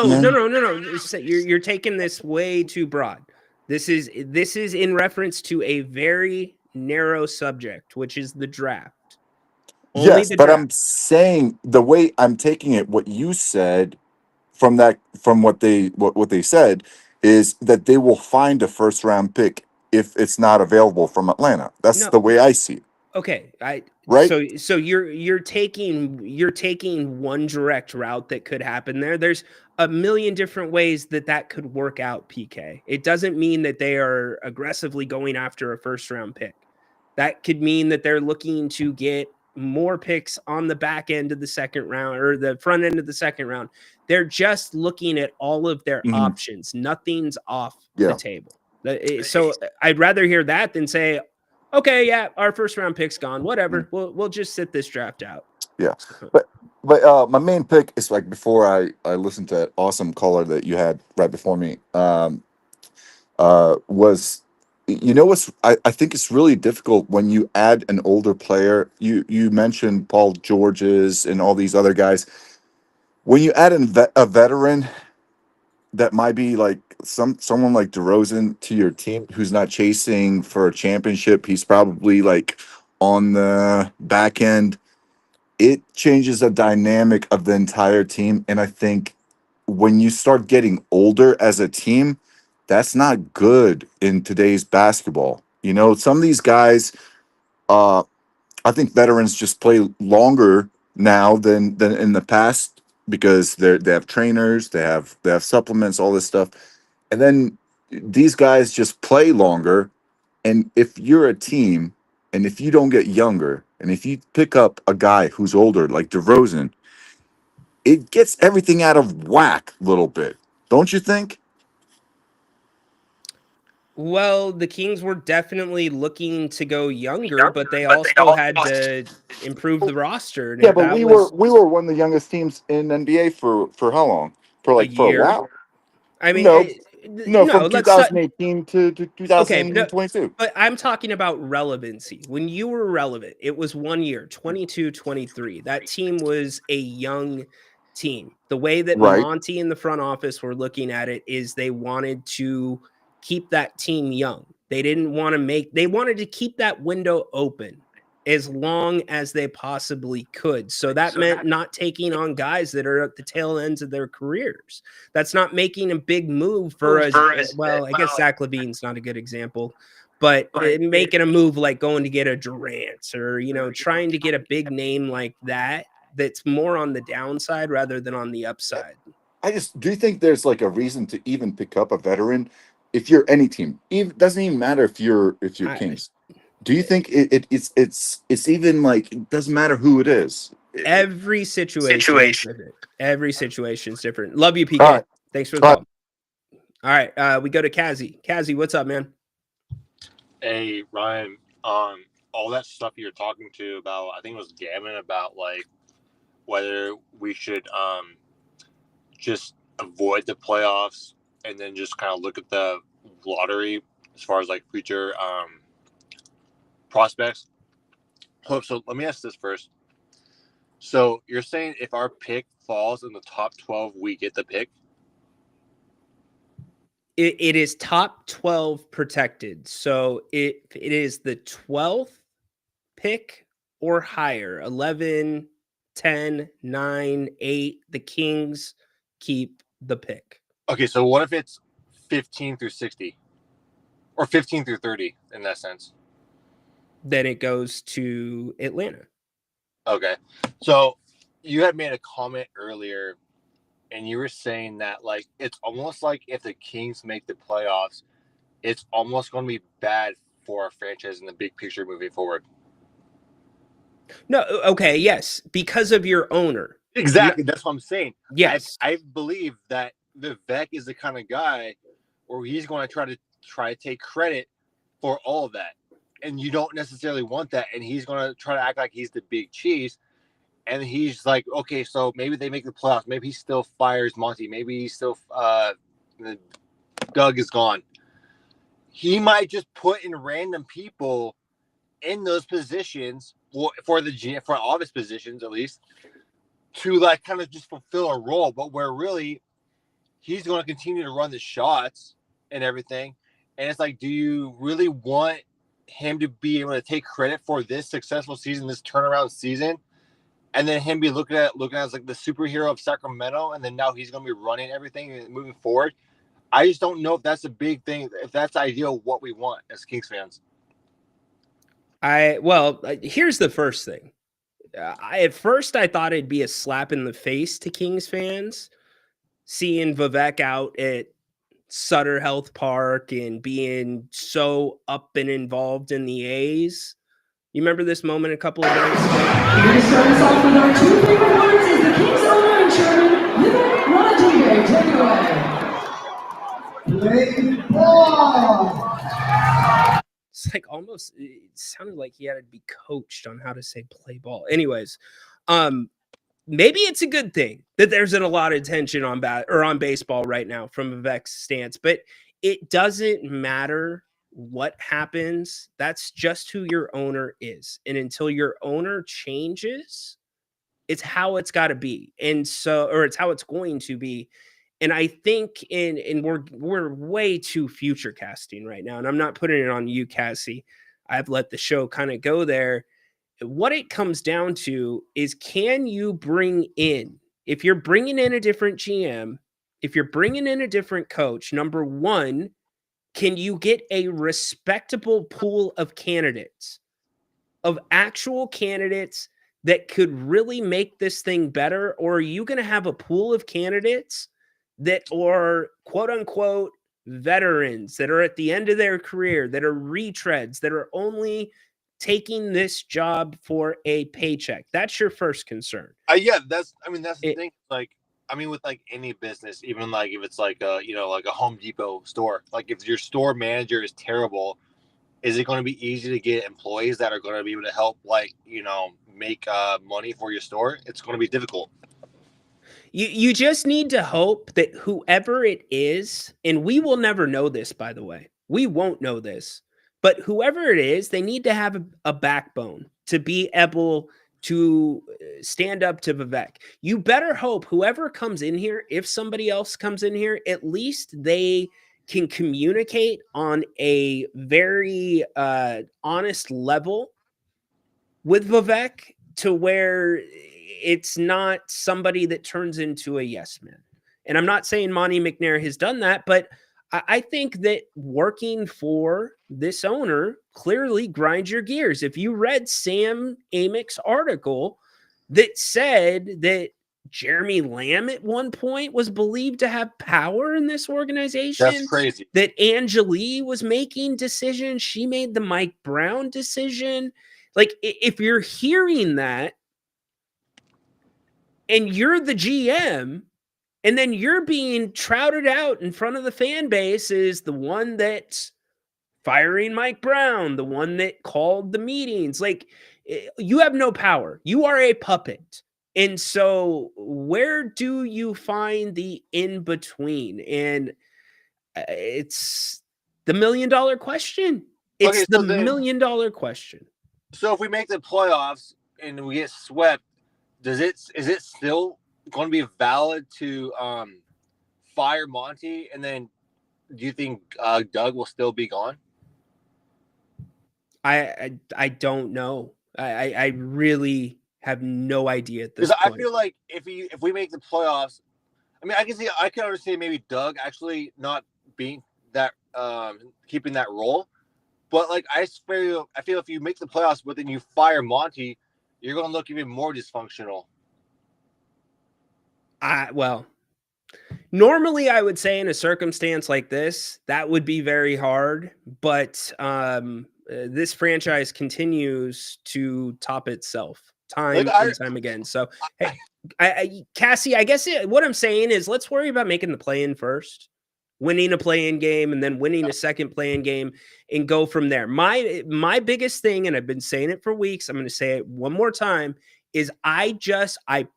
no. You're taking this way too broad. This is in reference to a very narrow subject, which is the draft. Yes, but I'm saying the way I'm taking it, what you said from what they said is that they will find a first round pick if it's not available from Atlanta. That's the way I see it. Okay, right. So you're taking one direct route that could happen there. There's a million different ways that could work out. PK. It doesn't mean that they are aggressively going after a first round pick. That could mean that they're looking to get more picks on the back end of the second round or the front end of the second round. They're just looking at all of their options. Nothing's off the table. So I'd rather hear that than say, okay, yeah, our first round pick's gone. Whatever. We'll just sit this draft out. Yeah. But my main pick is like before I listened to that awesome caller that you had right before me, was what's I think it's really difficult when you add an older player. You mentioned Paul George's and all these other guys. When you add a veteran that might be like someone like DeRozan to your team who's not chasing for a championship, he's probably like on the back end. It changes the dynamic of the entire team. And I think when you start getting older as a team, that's not good in today's basketball. Some of these guys, I think veterans just play longer now than in the past because they have trainers, they have supplements, all this stuff. And then these guys just play longer. And if you're a team and if you don't get younger, and if you pick up a guy who's older, like DeRozan, it gets everything out of whack a little bit. Don't you think? Well, the Kings were definitely looking to go younger, but they also had to improve the roster. And yeah, but we were one of the youngest teams in NBA for how long? For a while. I mean, from 2018 to 2022. Okay, but I'm talking about relevancy. When you were relevant, it was 1 year, 22, 23. That team was a young team. The way that Monty and the front office were looking at it is they wanted to keep that team young. They wanted to keep that window open as long as they possibly could. So that meant not taking on guys that are at the tail ends of their careers. That's not making a big move I guess Zach LaVine's not a good example, but making a move like going to get a Durant or, trying to get a big name like that, that's more on the downside rather than on the upside. Do you think there's like a reason to even pick up a veteran if you're any team? It doesn't even matter if you're Kings. Do you think it's even like it doesn't matter who it is? Every situation is different. Every situation is different. Love you, PK. Right. Thanks for the call. All right, we go to Kazi. Kazi, what's up, man? Hey, Ryan. All that stuff you're talking to about, I think it was Gavin, about like whether we should just avoid the playoffs and then just kind of look at the lottery as far as like future prospects. So let me ask this first. So you're saying if our pick falls in the top 12, we get the pick? It is top 12 protected. So it is the 12th pick or higher, 11, 10, 9, 8, the Kings keep the pick. Okay, so what if it's 15 through 60? Or 15 through 30 in that sense? Then it goes to Atlanta. Okay. So you had made a comment earlier and you were saying that like it's almost like if the Kings make the playoffs, it's almost going to be bad for our franchise in the big picture moving forward. No, okay, yes, because of your owner. Exactly, that's what I'm saying. Yes. I believe that Vivek is the kind of guy where he's going to try to take credit for all of that. And you don't necessarily want that. And he's going to try to act like he's the big cheese. And he's like, okay, so maybe they make the playoffs. Maybe he still fires Monty. Maybe he still Doug is gone. He might just put in random people in those positions for all of his positions, at least, to like kind of just fulfill a role, but where really he's going to continue to run the shots and everything. And it's like, do you really want him to be able to take credit for this successful season, this turnaround season, and then him be looking at as like the superhero of Sacramento, and then now he's going to be running everything and moving forward? I just don't know if that's a big thing, if that's ideal what we want as Kings fans. Here's the first thing. At first, I thought it'd be a slap in the face to Kings fans seeing Vivek out at Sutter Health Park and being so up and involved in the A's. You remember this moment a couple of days ago? We're going to start us off with our two favorite words is the Kings owner and chairman, Vivek Ranadive. Take it away. Play ball. It's like almost, it sounded like he had to be coached on how to say play ball. Anyways, maybe it's a good thing that there's a lot of tension on baseball right now from Vivek's stance, but it doesn't matter what happens. That's just who your owner is. And until your owner changes, it's how it's got to be. Or it's how it's going to be. And I think we're way too future casting right now. And I'm not putting it on you, Cassie. I've let the show kind of go there. What it comes down to is, can you bring in, if you're bringing in a different GM, if you're bringing in a different coach, number one, can you get a respectable pool of candidates, of actual candidates that could really make this thing better? Or are you going to have a pool of candidates that are quote unquote veterans, that are at the end of their career, that are retreads, that are only taking this job for a paycheck? That's your first concern. That's the thing. Like, with like any business, even like if it's like a Home Depot store, like if your store manager is terrible, is it going to be easy to get employees that are going to be able to help, like, make money for your store? It's going to be difficult. You just need to hope that whoever it is, and we will never know this, by the way, we won't know this, but whoever it is, they need to have a backbone to be able to stand up to Vivek. You better hope whoever comes in here, if somebody else comes in here, at least they can communicate on a very honest level with Vivek, to where it's not somebody that turns into a yes man. And I'm not saying Monty McNair has done that, but I think that working for this owner clearly grinds your gears. If you read Sam Amick's article that said that Jeremy Lamb at one point was believed to have power in this organization, that's crazy. That Angeli was making decisions. She made the Mike Brown decision. Like, if you're hearing that and you're the GM, and then you're being trouted out in front of the fan base as the one that's firing Mike Brown, the one that called the meetings, like, you have no power. You are a puppet. And so where do you find the in-between? And it's the $1 million question. It's the $1 million question. So if we make the playoffs and we get swept, is it still going to be valid to fire Monty? And then do you think Doug will still be gone? I don't know. I really have no idea at this point. I feel like if we make the playoffs, I can understand maybe Doug actually not being that keeping that role, but like I feel if you make the playoffs but then you fire Monty, you're going to look even more dysfunctional. Normally I would say in a circumstance like this, that would be very hard, but this franchise continues to top itself time and time again. So, hey, Cassie, I guess what I'm saying is, let's worry about making the play-in first, winning a play-in game, and then winning a second play-in game, and go from there. My biggest thing, and I've been saying it for weeks, I'm going to say it one more time, is I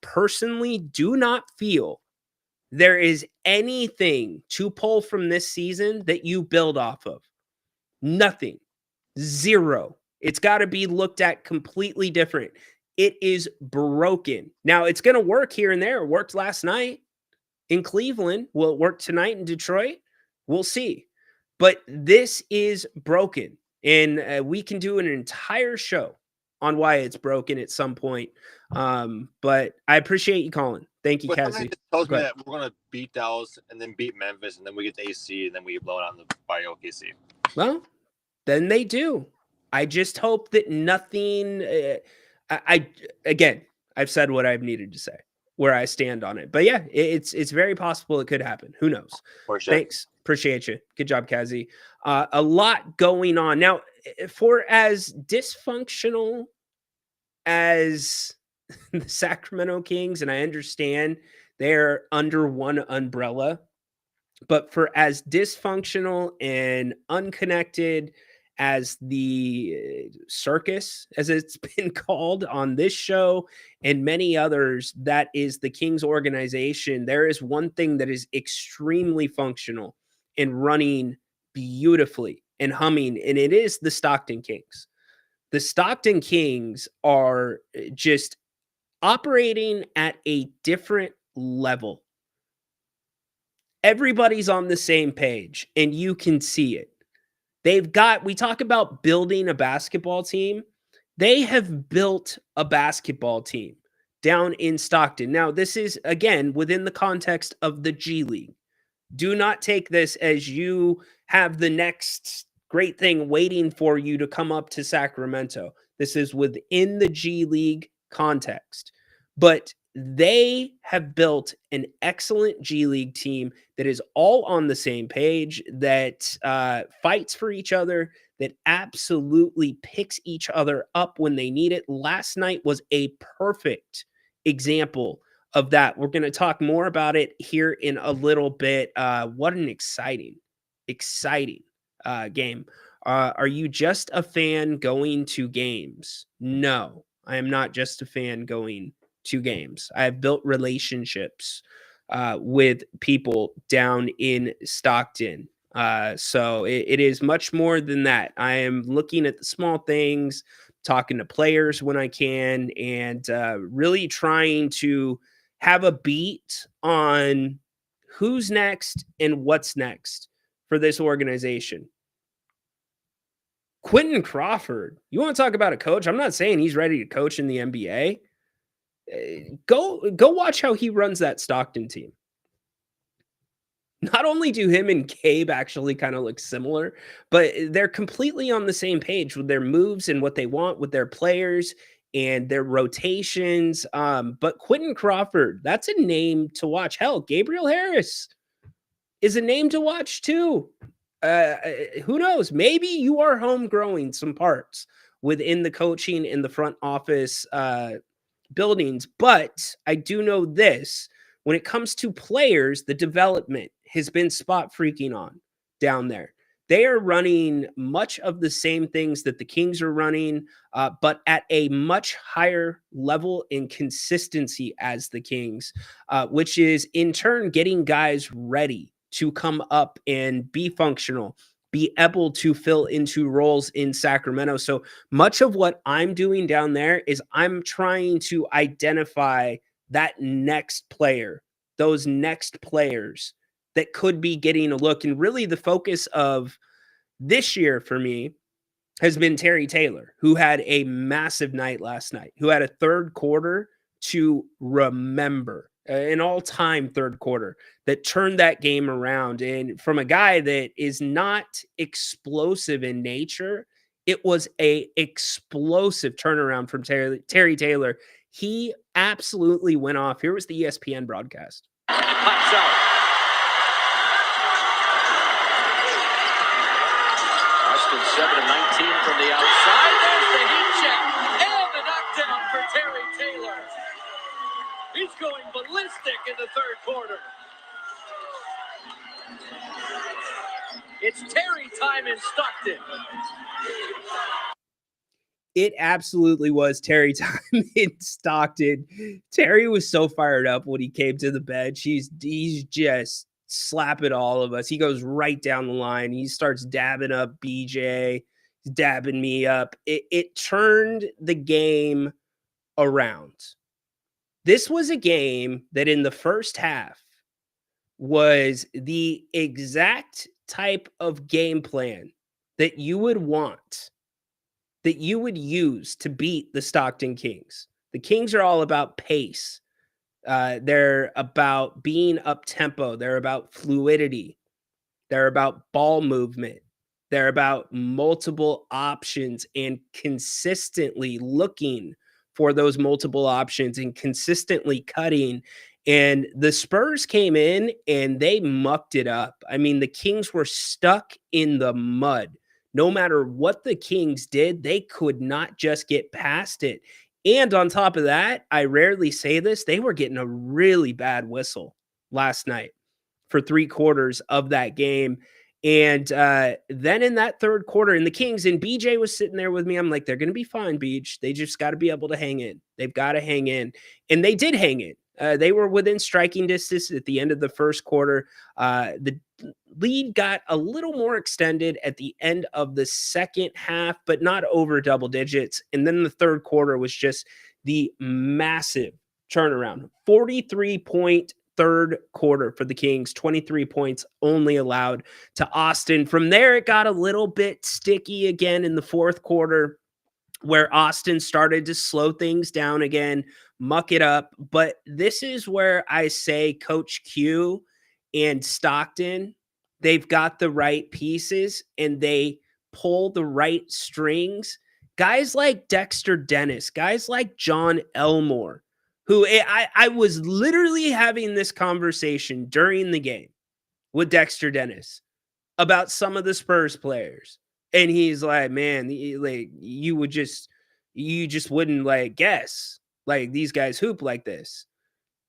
personally do not feel there is anything to pull from this season that you build off of. Nothing. Zero. It's got to be looked at completely different. It is broken. Now, it's going to work here and there. It worked last night in Cleveland. Will it work tonight in Detroit? We'll see. But this is broken. And we can do an entire show on why it's broken at some point. But I appreciate you calling. Thank you, But Cassie. something tells me that we're going to beat Dallas and then beat Memphis, and then we get the AC, and then we get blown out by OKC. Well, then they do. I just hope that nothing. Again, I've said what I've needed to say, where I stand on it. But yeah, it's very possible it could happen. Who knows? For sure. Thanks. Appreciate you. Good job, Kazi. A lot going on. Now, for as dysfunctional as the Sacramento Kings, and I understand they're under one umbrella, but for as dysfunctional and unconnected as the circus, as it's been called on this show and many others, that is the Kings organization, there is one thing that is extremely functional and running beautifully and humming, and it is the Stockton Kings. The Stockton Kings are just operating at a different level. Everybody's on the same page, and you can see it. We talk about building a basketball team. They have built a basketball team down in Stockton. Now, this is, again, within the context of the G League. Do not take this as you have the next great thing waiting for you to come up to Sacramento. This is within the G League context. But they have built an excellent G League team that is all on the same page, that fights for each other, that absolutely picks each other up when they need it. Last night was a perfect example of that. We're going to talk more about it here in a little bit. What an exciting game. Are you just a fan going to games? No, I am not just a fan going to games. I have built relationships with people down in Stockton. So it is much more than that. I am looking at the small things, talking to players when I can, and really trying to have a beat on who's next and what's next for this organization. Quentin Crawford, you want to talk about a coach? I'm not saying he's ready to coach in the NBA. Go watch how he runs that Stockton team. Not only do him and Gabe actually kind of look similar, but they're completely on the same page with their moves and what they want with their players and their rotations. But Quentin Crawford, that's a name to watch. Hell, Gabriel Harris is a name to watch too. Who knows? Maybe you are home growing some parts within the coaching in the front office buildings. But I do know this, when it comes to players, the development has been spot freaking on down there. They are running much of the same things that the Kings are running, but at a much higher level in consistency as the Kings, which is in turn getting guys ready to come up and be functional, be able to fill into roles in Sacramento. So much of what I'm doing down there is I'm trying to identify that next player, those next players that could be getting a look. And really the focus of this year for me has been Terry Taylor, who had a massive night last night, who had a third quarter to remember, an all-time third quarter that turned that game around. And from a guy that is not explosive in nature, it was a explosive turnaround from Terry Taylor. He absolutely went off. Here was the ESPN broadcast. Pops out. Austin 7 of 19 from the outside. There's the heat check. And the knockdown for Terry Taylor. He's going ballistic in the third quarter. It's Terry time in Stockton. It absolutely was Terry time in Stockton. Terry was so fired up when he came to the bench. He's just slapping all of us. He goes right down the line. He starts dabbing up BJ, dabbing me up. It turned the game around. This was a game that in the first half was the exact type of game plan that you would want, that you would use to beat the Stockton Kings. The Kings are all about pace. They're about being up tempo. They're about fluidity. They're about ball movement. They're about multiple options and consistently looking for those multiple options and consistently cutting. And the Spurs came in and they mucked it up. I mean, the Kings were stuck in the mud. No matter what the Kings did, they could not just get past it. And on top of that, I rarely say this, they were getting a really bad whistle last night for 3/4 of that game. And then in that third quarter, and the Kings, and BJ was sitting there with me. I'm like, they're going to be fine, Beach. They just got to be able to hang in. They've got to hang in. And they did hang in. They were within striking distance at the end of the first quarter. The lead got a little more extended at the end of the second half, but not over double digits. And then the third quarter was just the massive turnaround. 43-point third quarter for the Kings, 23 points only allowed to Austin. From there, it got a little bit sticky again in the fourth quarter, where Austin started to slow things down again, muck it up. But this is where I say Coach Q and Stockton, they've got the right pieces and they pull the right strings. Guys like Dexter Dennis, guys like John Elmore, who I was literally having this conversation during the game with Dexter Dennis about some of the Spurs players. And he's like, man, like you just wouldn't like guess like these guys hoop like this.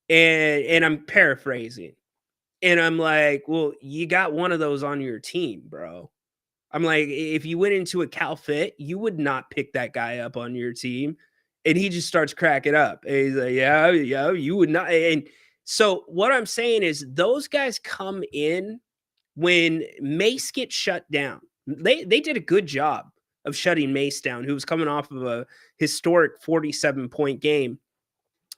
And I'm paraphrasing. And I'm like, well, you got one of those on your team, bro. I'm like, if you went into a Cal Fit, you would not pick that guy up on your team. And he just starts cracking up. And he's like, yeah, you would not. And so what I'm saying is those guys come in when Mace gets shut down. They did a good job of shutting Mace down, who was coming off of a historic 47-point game.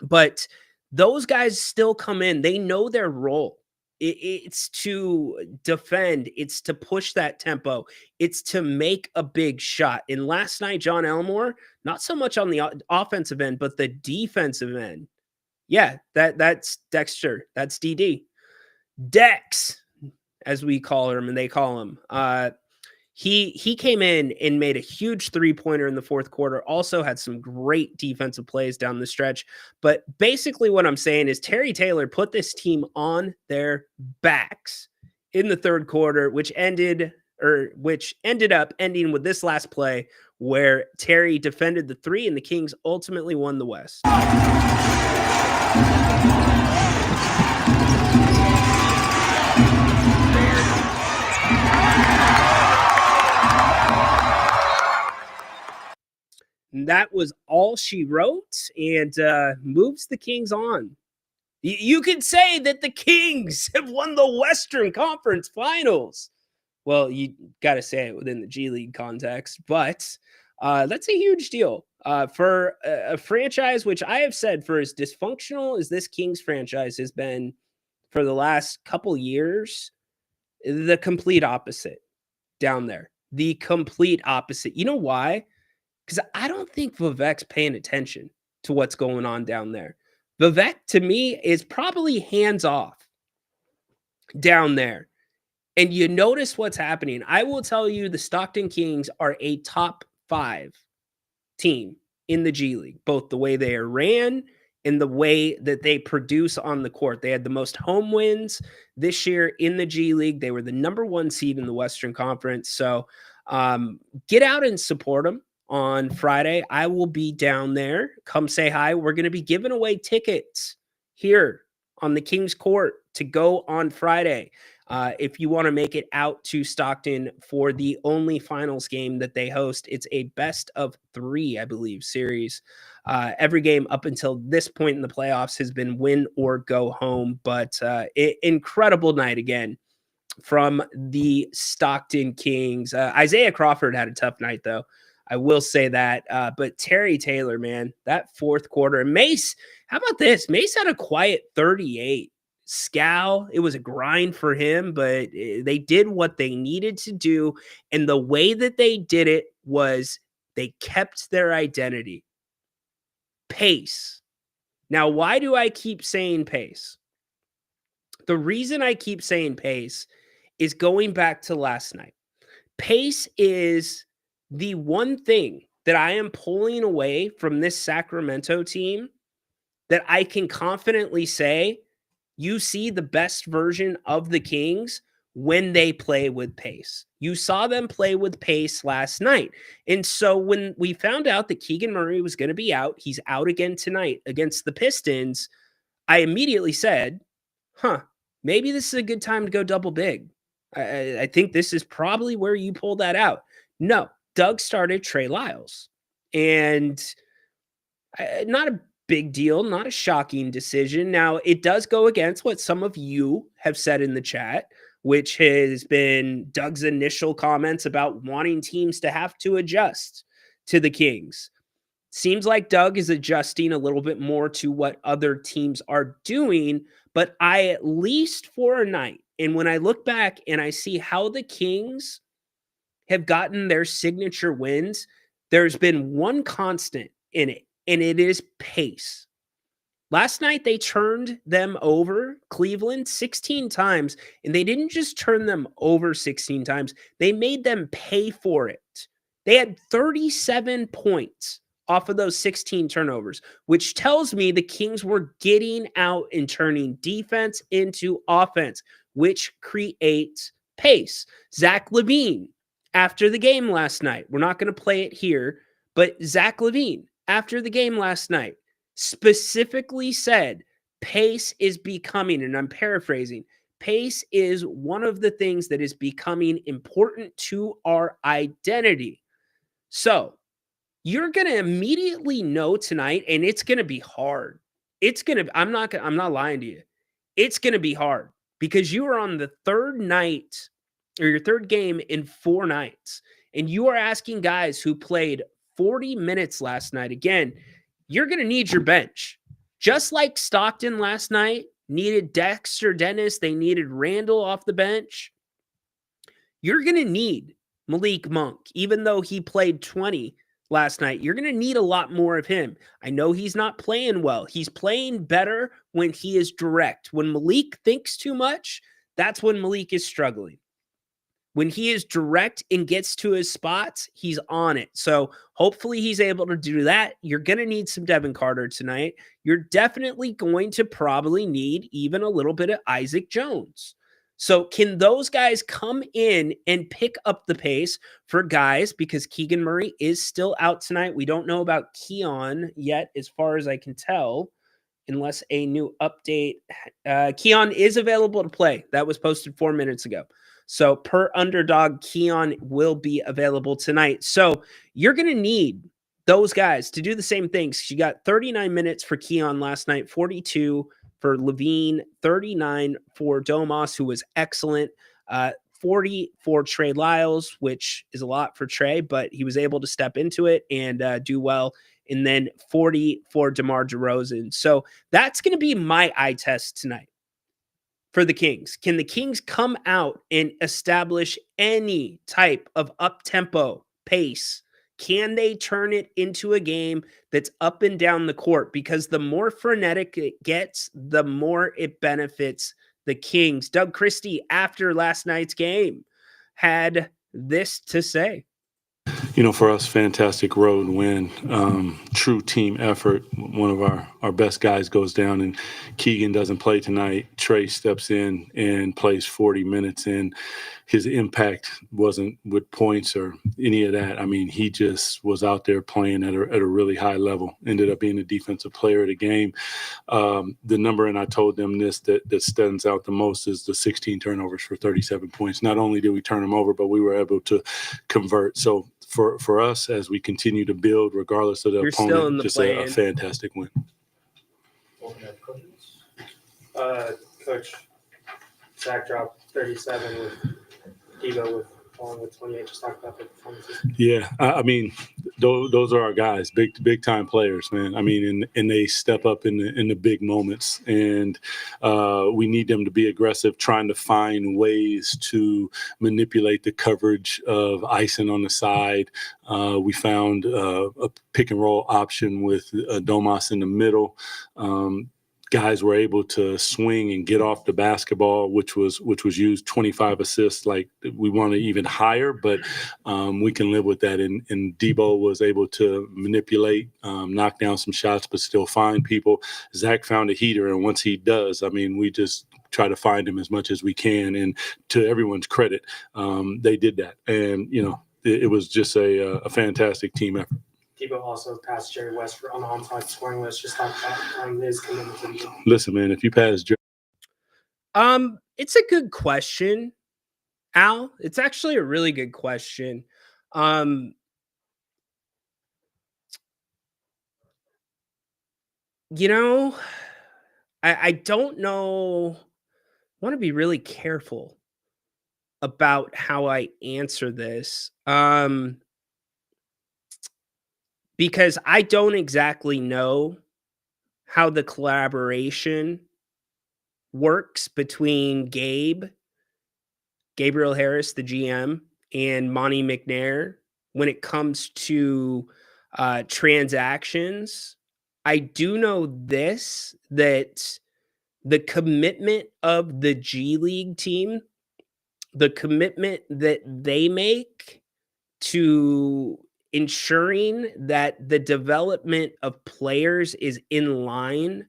But those guys still come in. They know their role. It's to defend. It's to push that tempo. It's to make a big shot. And last night, John Elmore, not so much on the offensive end, but the defensive end. Yeah, that's Dexter. That's DD. Dex, as we call him and they call him. He came in and made a huge three-pointer in the fourth quarter, also had some great defensive plays down the stretch. But basically what I'm saying is Terry Taylor put this team on their backs in the third quarter, which ended up ending with this last play where Terry defended the three and the Kings ultimately won the West. And that was all she wrote, and moves the Kings on. You could say that the Kings have won the Western Conference Finals. Well, you got to say it within the G League context, but that's a huge deal for a franchise, which I have said for as dysfunctional as this Kings franchise has been for the last couple years, the complete opposite down there. The complete opposite. You know why? Because I don't think Vivek's paying attention to what's going on down there. Vivek, to me, is probably hands off down there. And you notice what's happening. I will tell you the Stockton Kings are a top 5 team in the G League, both the way they are ran and the way that they produce on the court. They had the most home wins this year in the G League. They were the number 1 seed in the Western Conference. So get out and support them. On Friday, I will be down there. Come say hi. We're going to be giving away tickets here on the King's Court to go on Friday. If you want to make it out to Stockton for the only finals game that they host, it's a best of 3, I believe, series. Every game up until this point in the playoffs has been win or go home, but incredible night again from the Stockton Kings. Isaiah Crawford had a tough night, though. I will say that. But Terry Taylor, man, that fourth quarter. And Mace, how about this? Mace had a quiet 38. Scal, it was a grind for him, but they did what they needed to do. And the way that they did it was they kept their identity. Pace. Now, why do I keep saying pace? The reason I keep saying pace is going back to last night. Pace is the one thing that I am pulling away from this Sacramento team that I can confidently say you see the best version of the Kings when they play with pace. You saw them play with pace last night. And so when we found out that Keegan Murray was going to be out, he's out again tonight against the Pistons, I immediately said, maybe this is a good time to go double big. I think this is probably where you pull that out. No, Doug started Trey Lyles. And not a big deal, not a shocking decision. Now, it does go against what some of you have said in the chat, which has been Doug's initial comments about wanting teams to have to adjust to the Kings. Seems like Doug is adjusting a little bit more to what other teams are doing, but I at least for a night, and when I look back and I see how the Kings have gotten their signature wins, there's been one constant in it, and it is pace. Last night, they turned them over, Cleveland, 16 times, and they didn't just turn them over 16 times. They made them pay for it. They had 37 points off of those 16 turnovers, which tells me the Kings were getting out and turning defense into offense, which creates pace. Zach LaVine, after the game last night, we're not going to play it here, but Zach LaVine, after the game last night, specifically said pace is becoming, and I'm paraphrasing, pace is one of the things that is becoming important to our identity. So you're going to immediately know tonight, and it's going to be hard. I'm not lying to you. It's going to be hard because you are on the third night or your third game in 4 nights, and you are asking guys who played 40 minutes last night. Again, you're going to need your bench. Just like Stockton last night needed Dexter Dennis, they needed Randall off the bench. You're going to need Malik Monk, even though he played 20 last night. You're going to need a lot more of him. I know he's not playing well. He's playing better when he is direct. When Malik thinks too much, that's when Malik is struggling. When he is direct and gets to his spots, he's on it. So hopefully he's able to do that. You're going to need some Devin Carter tonight. You're definitely going to probably need even a little bit of Isaac Jones. So can those guys come in and pick up the pace for guys, because Keegan Murray is still out tonight. We don't know about Keon yet, as far as I can tell, unless a new update. Keon is available to play. That was posted 4 minutes ago. So per Underdog, Keon will be available tonight. So you're going to need those guys to do the same things. You got 39 minutes for Keon last night, 42 for LaVine, 39 for Domas, who was excellent, 40 for Trey Lyles, which is a lot for Trey, but he was able to step into it and do well. And then 40 for DeMar DeRozan. So that's going to be my eye test tonight for the Kings. Can the Kings come out and establish any type of up-tempo pace? Can they turn it into a game that's up and down the court? Because the more frenetic it gets, the more it benefits the Kings. Doug Christie, after last night's game, had this to say. For us, fantastic road win, true team effort. One of our best guys goes down and Keegan doesn't play tonight. Trey steps in and plays 40 minutes, and his impact wasn't with points or any of that. I mean, he just was out there playing at a really high level, ended up being the defensive player of the game. The number, and I told them this, that stands out the most is the 16 turnovers for 37 points. Not only did we turn them over, but we were able to convert. So for us, as we continue to build, regardless of the opponent, just a fantastic win. Coach, Zach dropped 37 with Devo with 28. Just talk about the performances. Yeah, I mean, those are our guys, big time players, man. I mean, and they step up in the big moments, and we need them to be aggressive, trying to find ways to manipulate the coverage of icing on the side. We found a pick and roll option with Domas in the middle. Guys were able to swing and get off the basketball, which was used. 25 assists, like we want to even higher, but we can live with that. And Debo was able to manipulate, knock down some shots, but still find people. Zach found a heater, and once he does, I mean, we just try to find him as much as we can. And to everyone's credit, they did that. And it was just a fantastic team effort. Debo also passed Jerry West on the on-time scoring list. Just talk about his commitment to the game. Listen, man, if you pass Jerry, it's a good question, Al. It's actually a really good question. I don't know. I want to be really careful about how I answer this. Because I don't exactly know how the collaboration works between Gabriel Harris, the GM, and Monty McNair when it comes to transactions. I do know that the commitment of the G League team, the commitment that they make to ensuring that the development of players is in line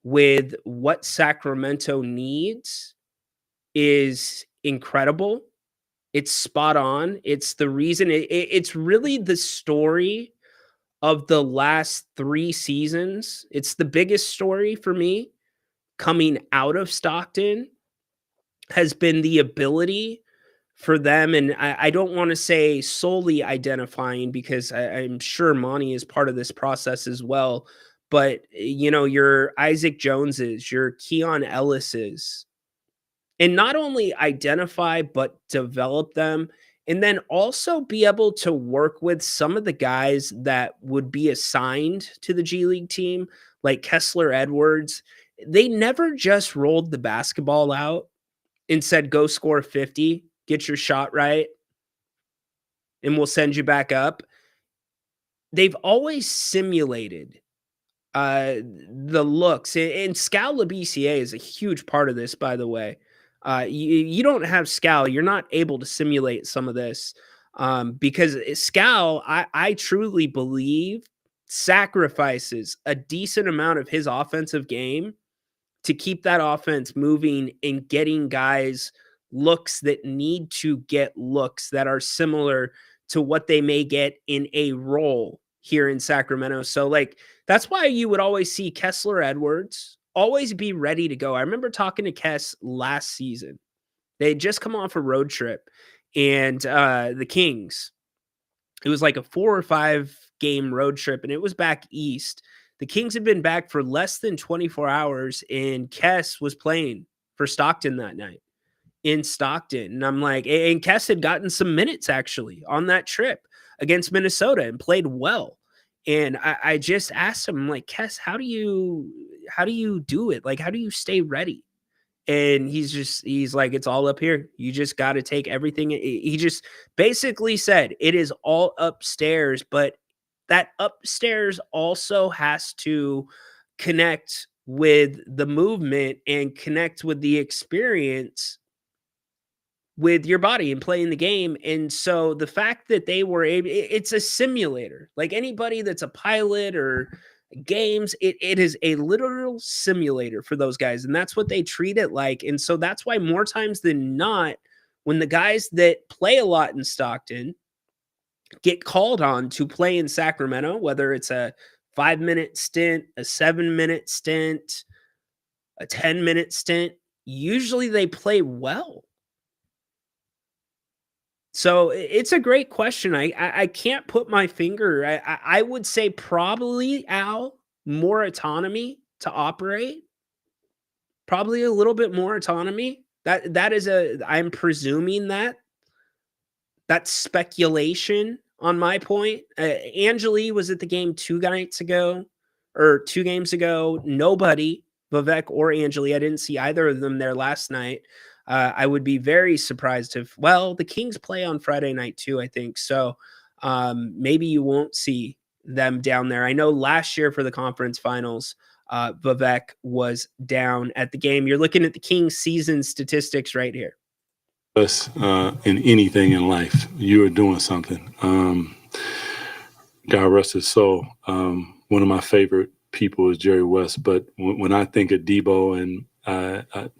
with what Sacramento needs is incredible. It's spot on. It's the reason it's really the story of the last 3 seasons. It's the biggest story for me coming out of Stockton has been the ability for them, and I don't want to say solely identifying because I'm sure Monty is part of this process as well. But your Isaac Joneses, your Keon Ellises, and not only identify but develop them, and then also be able to work with some of the guys that would be assigned to the G League team, like Kessler Edwards. They never just rolled the basketball out and said, go score 50, get your shot right, and we'll send you back up. They've always simulated the looks. And Scal Labissiere is a huge part of this, by the way. You don't have Scal, you're not able to simulate some of this because Scal, I truly believe, sacrifices a decent amount of his offensive game to keep that offense moving and getting guys looks that need to get looks that are similar to what they may get in a role here in Sacramento. So that's why you would always see Kessler Edwards always be ready to go. I remember talking to Kess last season. They had just come off a road trip, and the Kings, it was like a 4 or 5 game road trip, and it was back east. The Kings had been back for less than 24 hours, and Kess was playing for Stockton that night in Stockton. And I'm like, and Kess had gotten some minutes actually on that trip against Minnesota and played well. And I just asked him, I'm like, Kess, how do you do it? Like, how do you stay ready? And he's like, it's all up here. You just got to take everything. He just basically said it is all upstairs, but that upstairs also has to connect with the movement and connect with the experience with your body and playing the game. And so the fact that they were able, it's a simulator. Like anybody that's a pilot or games, it is a literal simulator for those guys. And that's what they treat it like. And so that's why more times than not, when the guys that play a lot in Stockton get called on to play in Sacramento, whether it's a 5-minute stint, a 7-minute stint, a 10-minute stint, usually they play well. So it's a great question. I can't put my finger. I would say probably, Al, more autonomy to operate. Probably a little bit more autonomy. I'm presuming that's speculation on my point. Angeli was at the game 2 games ago. Nobody, Vivek or Angeli, I didn't see either of them there last night. I would be very surprised if, well, the Kings play on Friday night too, I think. So maybe you won't see them down there. I know last year for the conference finals, Vivek was down at the game. You're looking at the Kings season statistics right here. Us in anything in life, you are doing something. God rest his soul. One of my favorite people is Jerry West, but when I think of Debo and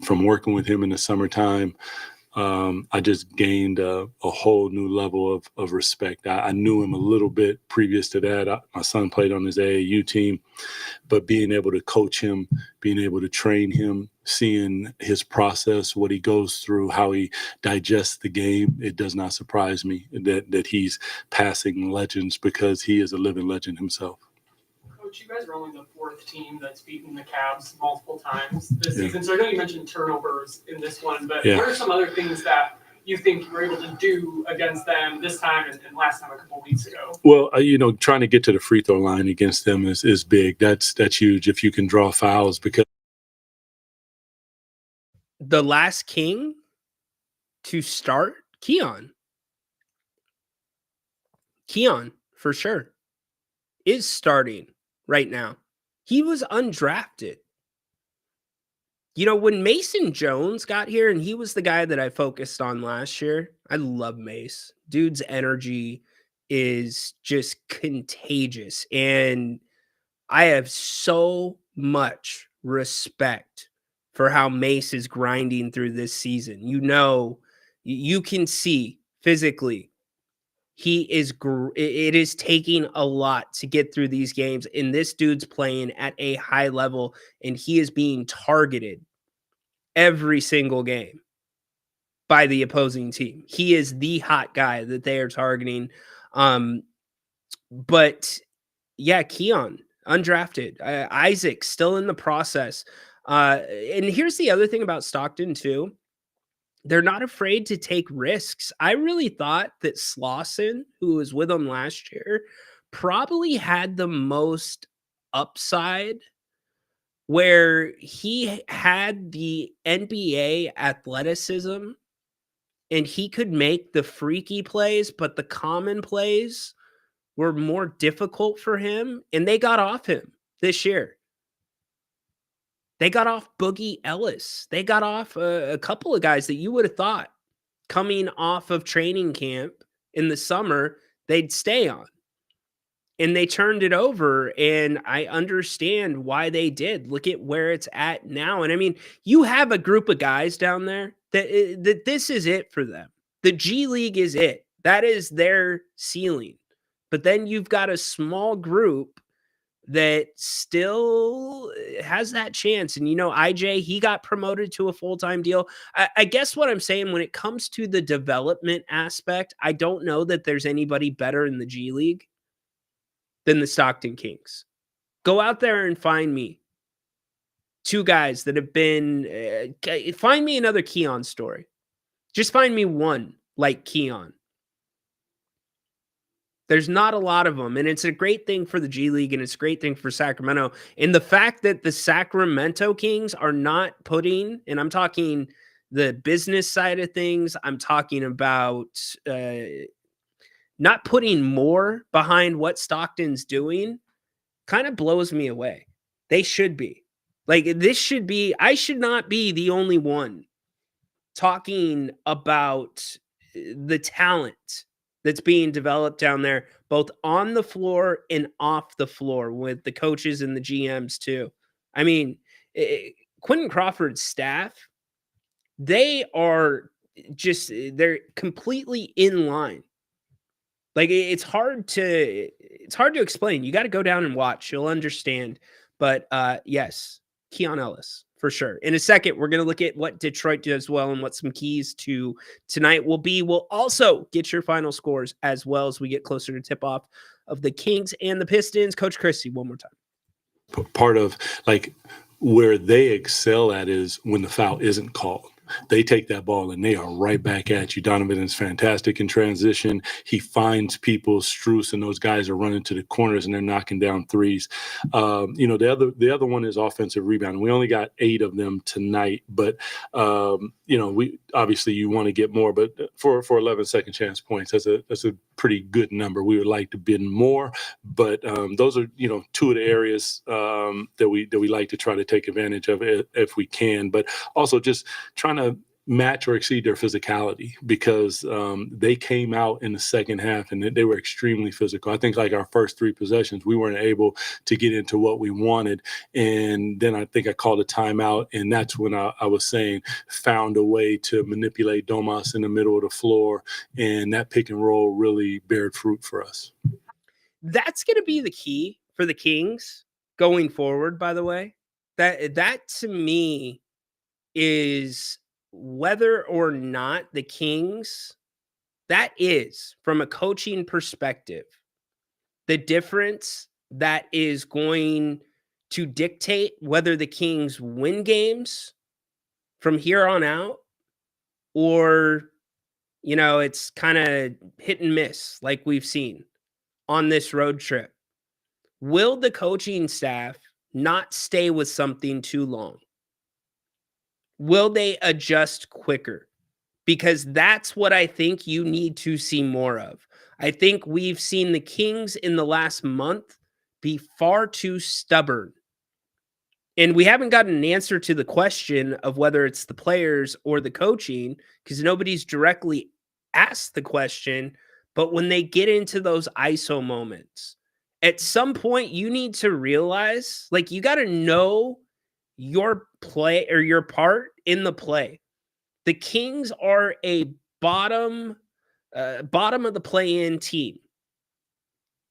from working with him in the summertime, I just gained a whole new level of respect. I knew him a little bit previous to that. My son played on his AAU team, but being able to coach him, being able to train him, seeing his process, what he goes through, how he digests the game, it does not surprise me that he's passing legends because he is a living legend himself. Coach, you guys are only the 4th team that's beaten the Cavs multiple times this season. So I know you mentioned turnovers in this one, but what are some other things that you think you were able to do against them this time and last time a couple weeks ago? Well, trying to get to the free throw line against them is big. That's huge if you can draw fouls, because the last King to start, Keon for sure is starting right now. He was undrafted. When Mason Jones got here, and he was the guy that I focused on last year, I love Mace. Dude's energy is just contagious. And I have so much respect for how Mace is grinding through this season. You can see physically it is taking a lot to get through these games, and this dude's playing at a high level, and he is being targeted every single game by the opposing team. He is the hot guy that they are targeting. But yeah, Keon, undrafted. Isaac, still in the process. And here's the other thing about Stockton, too. They're not afraid to take risks. I really thought that Slauson, who was with them last year, probably had the most upside, where he had the NBA athleticism and he could make the freaky plays, but the common plays were more difficult for him, and they got off him this year. They got off Boogie Ellis. They got off a couple of guys that you would have thought coming off of training camp in the summer they'd stay on. And they turned it over, and I understand why they did. Look at where it's at now. And I mean, you have a group of guys down there that this is it for them. The G League is it. That is their ceiling. But then you've got a small group that still has that chance. And, IJ, he got promoted to a full-time deal. I guess what I'm saying, when it comes to the development aspect, I don't know that there's anybody better in the G League than the Stockton Kings. Go out there and find me 2 guys that have been, find me another Keon story. Just find me one like Keon. There's not a lot of them, and it's a great thing for the G League, and it's a great thing for Sacramento. And the fact that the Sacramento Kings are not putting, and I'm talking the business side of things, I'm talking about not putting more behind what Stockton's doing, kind of blows me away. They should be. I should not be the only one talking about the talent that's being developed down there, both on the floor and off the floor, with the coaches and the GMs too. I mean, Quentin Crawford's staff, they're completely in line. It's hard to explain. You got to go down and watch. You'll understand. But yes, Keon Ellis for sure. In a second, we're going to look at what Detroit does well and what some keys to tonight will be. We'll also get your final scores as well as we get closer to tip-off of the Kings and the Pistons. Coach Christie, one more time. Part of where they excel at is when the foul isn't called. they take that ball and they are right back at you. Donovan is fantastic in transition. He finds people. Strus and those guys are running to the corners and they're knocking down threes. The other one is offensive rebound. We only got 8 of them tonight, but we obviously you want to get more. But for 11 second chance points, that's a pretty good number. We would like to bid more, but those are 2 of the areas that we like to try to take advantage of if we can. But also just trying to match or exceed their physicality, because they came out in the second half and they were extremely physical. I think like our first 3 possessions, we weren't able to get into what we wanted. And then I think I called a timeout, and that's when I was saying found a way to manipulate Domas in the middle of the floor, and that pick and roll really bared fruit for us. That's going to be the key for the Kings going forward, by the way. That to me is whether or not the Kings, that is, from a coaching perspective, the difference that is going to dictate whether the Kings win games from here on out, or, it's kind of hit and miss like we've seen on this road trip. Will the coaching staff not stay with something too long? Will they adjust quicker? Because that's what I think you need to see more of. I think we've seen the Kings in the last month be far too stubborn. And we haven't gotten an answer to the question of whether it's the players or the coaching, because nobody's directly asked the question. But when they get into those ISO moments, at some point you need to realize, like, you got to know your play or your part in the play. The Kings are a bottom of the play-in team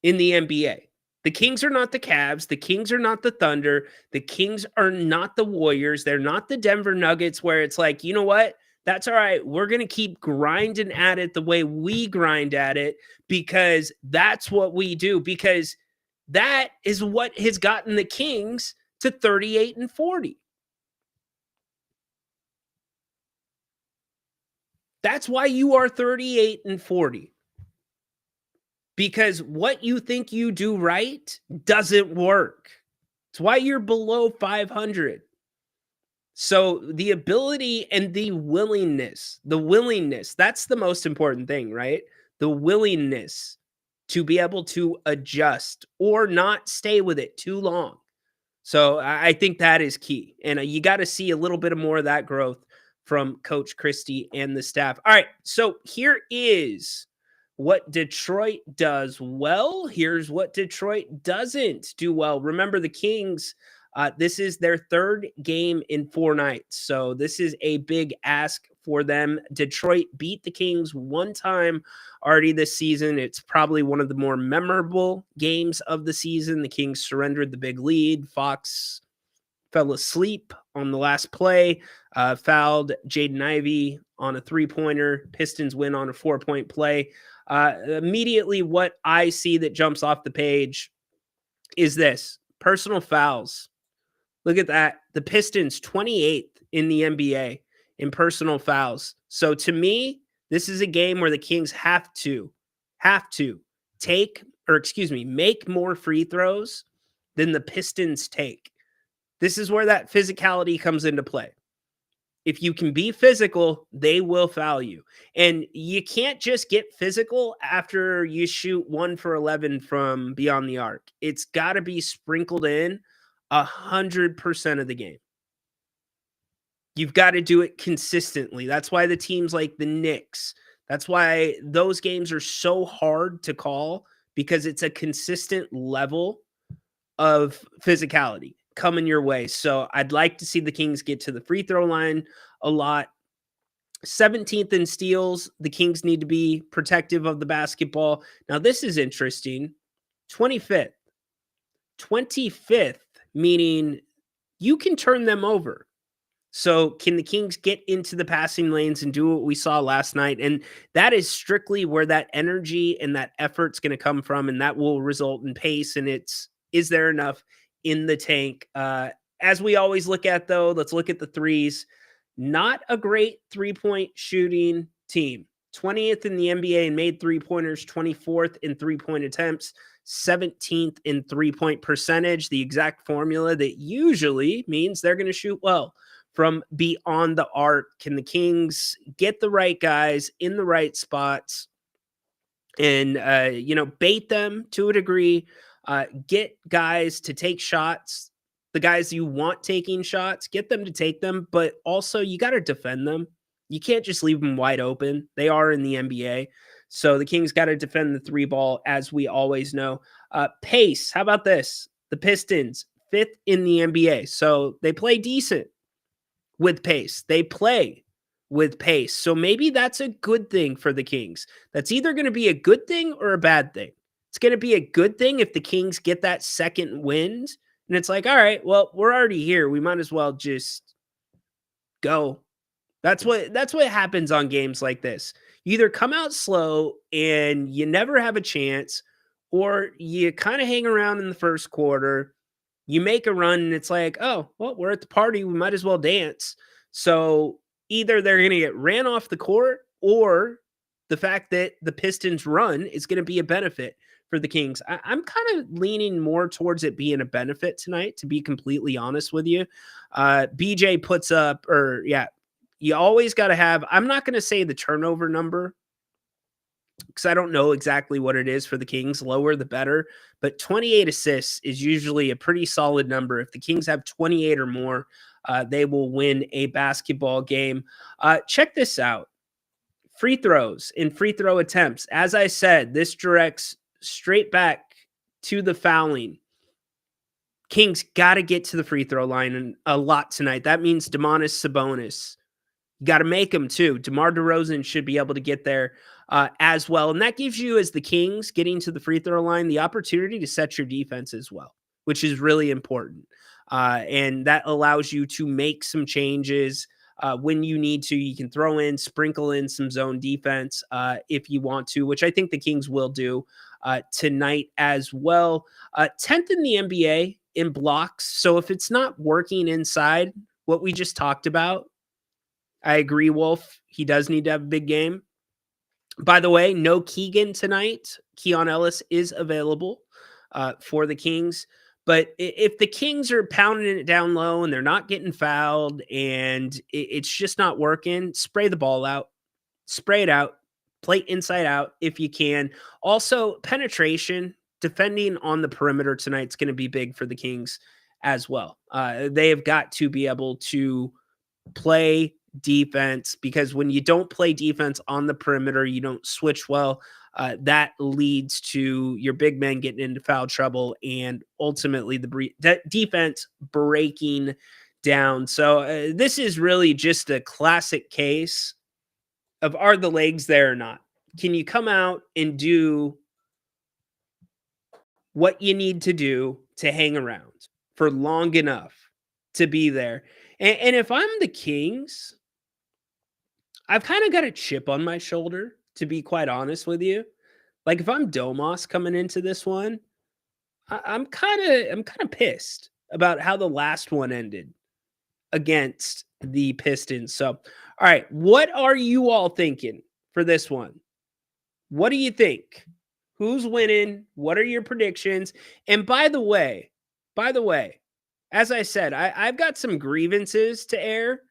in the NBA. The Kings are not the Cavs. The Kings are not the Thunder. The Kings are not the Warriors. They're not the Denver Nuggets, where it's like, you know what? That's all right. We're going to keep grinding at it the way we grind at it, because that's what we do, because that is what has gotten the Kings to 38-40. That's why you are 38-40. Because what you think you do right doesn't work. It's why you're below 500. So the ability and the willingness, that's the most important thing, right? The willingness to be able to adjust or not stay with it too long. So I think that is key. And you got to see a little bit more of that growth from Coach Christie and the staff. All right, so here is what Detroit does well. Here's what Detroit doesn't do well. Remember, the Kings, this is their 3rd game in 4 nights. So this is a big ask for them. Detroit beat the Kings 1 time already this season. It's probably one of the more memorable games of the season. The Kings surrendered the big lead. Fox fell asleep on the last play, fouled Jaden Ivey on a 3-pointer. Pistons win on a 4-point play. Immediately, what I see that jumps off the page is this: personal fouls. Look at that. The Pistons 28th in the NBA in personal fouls. So to me, this is a game where the Kings have to make more free throws than the Pistons take. This is where that physicality comes into play. If you can be physical, they will foul you. And you can't just get physical after you shoot 1 for 11 from beyond the arc. It's got to be sprinkled in 100% of the game. You've got to do it consistently. That's why the teams like the Knicks, that's why those games are so hard to call, because it's a consistent level of physicality coming your way. So I'd like to see the Kings get to the free throw line a lot. 17th in steals. The Kings need to be protective of the basketball. Now, this is interesting. 25th. 25th, meaning you can turn them over. So can the Kings get into the passing lanes and do what we saw last night? And that is strictly where that energy and that effort's going to come from, and that will result in pace. And is there enough in the tank? As we always look at, though, let's look at the threes. Not a great three-point shooting team. 20th in the NBA in made three-pointers, 24th in three-point attempts, 17th in three-point percentage, the exact formula that usually means they're going to shoot well from beyond the arc. Can the Kings get the right guys in the right spots and, bait them to a degree, get guys to take shots, the guys you want taking shots, get them to take them, but also you got to defend them. You can't just leave them wide open. They are in the NBA. So the Kings got to defend the three ball, as we always know. Pace, how about this? The Pistons, 5th in the NBA. So they play decent with pace. They play with pace. So maybe that's a good thing for the Kings. That's either going to be a good thing or a bad thing. It's going to be a good thing if the Kings get that second wind. And it's like, all right, well, we're already here. We might as well just go. That's what happens on games like this. You either come out slow and you never have a chance, or you kind of hang around in the first quarter. You make a run and it's like, oh, well, we're at the party. We might as well dance. So either they're going to get ran off the court, or the fact that the Pistons run is going to be a benefit for the Kings. I'm kind of leaning more towards it being a benefit tonight, to be completely honest with you. BJ puts up, you always got to have, I'm not going to say the turnover number because I don't know exactly what it is for the Kings. Lower the better, but 28 assists is usually a pretty solid number. If the Kings have 28 or more, they will win a basketball game. Check this out. Free throws and free throw attempts. As I said, this directs straight back to the fouling. Kings got to get to the free throw line a lot tonight. That means Domantas Sabonis. You got to make them too. DeMar DeRozan should be able to get there as well. And that gives you, as the Kings getting to the free throw line, the opportunity to set your defense as well, which is really important. And that allows you to make some changes when you need to. You can sprinkle in some zone defense if you want to, which I think the Kings will do tonight as well. 10th in the NBA in blocks. So if it's not working inside what we just talked about, I agree, Wolf. He does need to have a big game. By the way, no Keegan tonight. Keon Ellis is available for the Kings. But if the Kings are pounding it down low and they're not getting fouled and it's just not working, spray the ball out. Spray it out. Play inside out if you can. Also, penetration, defending on the perimeter tonight is going to be big for the Kings as well. They have got to be able to play defense, because when you don't play defense on the perimeter, you don't switch well. That leads to your big men getting into foul trouble and ultimately the defense breaking down. So this is really just a classic case of, are the legs there or not? Can you come out and do what you need to do to hang around for long enough to be there? And if I'm the Kings, I've kind of got a chip on my shoulder, to be quite honest with you. Like, if I'm Domas coming into this one, I'm kind of pissed about how the last one ended against the Pistons. So, all right, what are you all thinking for this one? What do you think? Who's winning? What are your predictions? And by the way, as I said, I've got some grievances to air.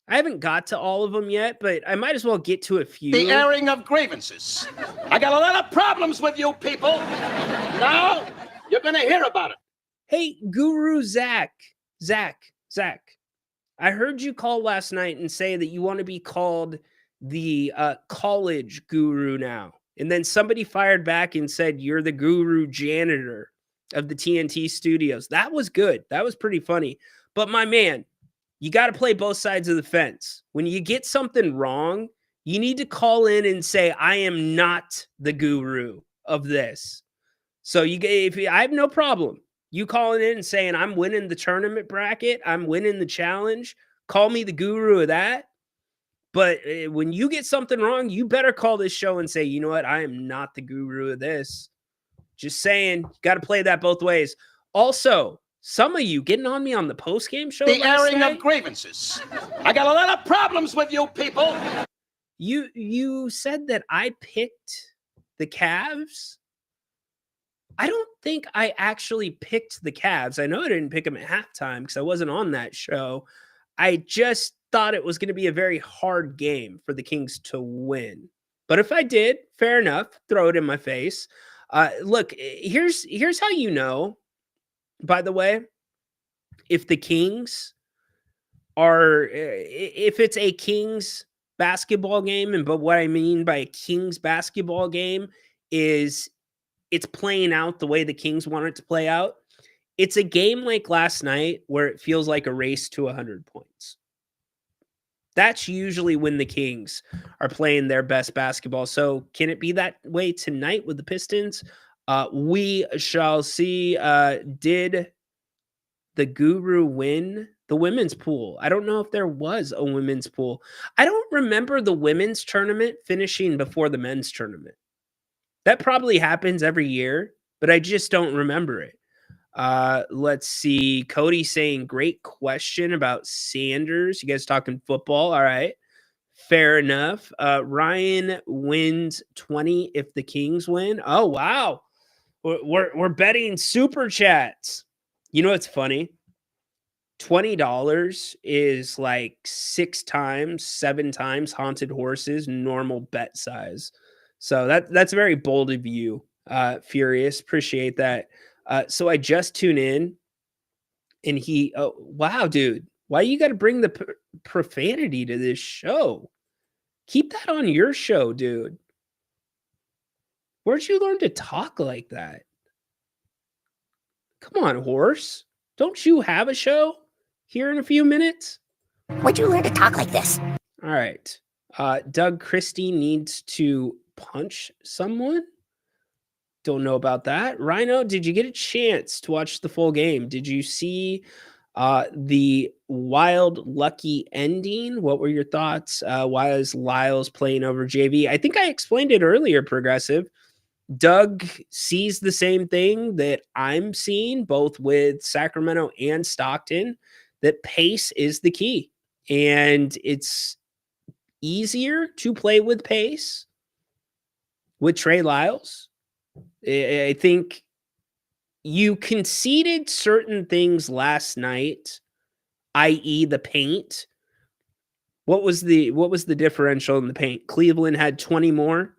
I haven't got to all of them yet, but I might as well get to a few. The airing of grievances. I got a lot of problems with you people. Now you're going to hear about it. Hey, Guru Zach. I heard you call last night and say that you want to be called the college guru now. And then somebody fired back and said you're the guru janitor of the TNT studios. That was good. That was pretty funny. But my man, you got to play both sides of the fence. When you get something wrong, you need to call in and say, I am not the guru of this. So I have no problem. You calling in and saying, I'm winning the tournament bracket, I'm winning the challenge, call me the guru of that. But when you get something wrong, you better call this show and say, you know what? I am not the guru of this. Just saying, got to play that both ways. Also, Some of you getting on me on the post-game show The last airing night. of grievances. I got a lot of problems with you people. You said that I picked the Cavs. I don't think I actually picked the Cavs. I know I didn't pick them at halftime because I wasn't on that show. I just thought it was going to be a very hard game for the Kings to win. But if I did, fair enough. Throw it in my face. Look, here's how you know, by the way, if the Kings if it's a Kings basketball game, but what I mean by a Kings basketball game is it's playing out the way the Kings want it to play out. It's a game like last night where it feels like a race to 100 points. That's usually when the Kings are playing their best basketball. So can it be that way tonight with the Pistons? We shall see. Did the Guru win the women's pool? I don't know if there was a women's pool. I don't remember the women's tournament finishing before the men's tournament. That probably happens every year, but I just don't remember it. Let's see. Cody saying, great question about Sanders. You guys talking football? All right. Fair enough. Ryan wins 20 if the Kings win. Oh, wow. We're betting super chats. You know what's funny? $20 is like 6 times, 7 times Haunted Horses normal bet size. So that's very bold of you, Furious. Appreciate that. So I just tune in and wow, dude, why you got to bring the profanity to this show? Keep that on your show, dude. Where'd you learn to talk like that? Come on, horse. Don't you have a show here in a few minutes? Where'd you learn to talk like this? All right. Doug Christie needs to punch someone. Don't know about that. Rhino, did you get a chance to watch the full game? Did you see the wild lucky ending? What were your thoughts? Why is Lyles playing over JV? I think I explained it earlier, Progressive. Doug sees the same thing that I'm seeing, both with Sacramento and Stockton, that pace is the key. And it's easier to play with pace with Trey Lyles. I think you conceded certain things last night, i.e. the paint. What was the differential in the paint? Cleveland had 20 more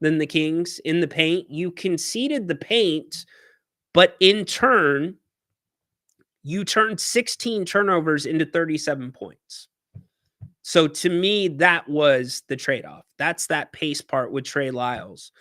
than the Kings in the paint. You conceded the paint, but in turn, you turned 16 turnovers into 37 points. So to me, that was the trade-off. That's that pace part with Trey Lyles.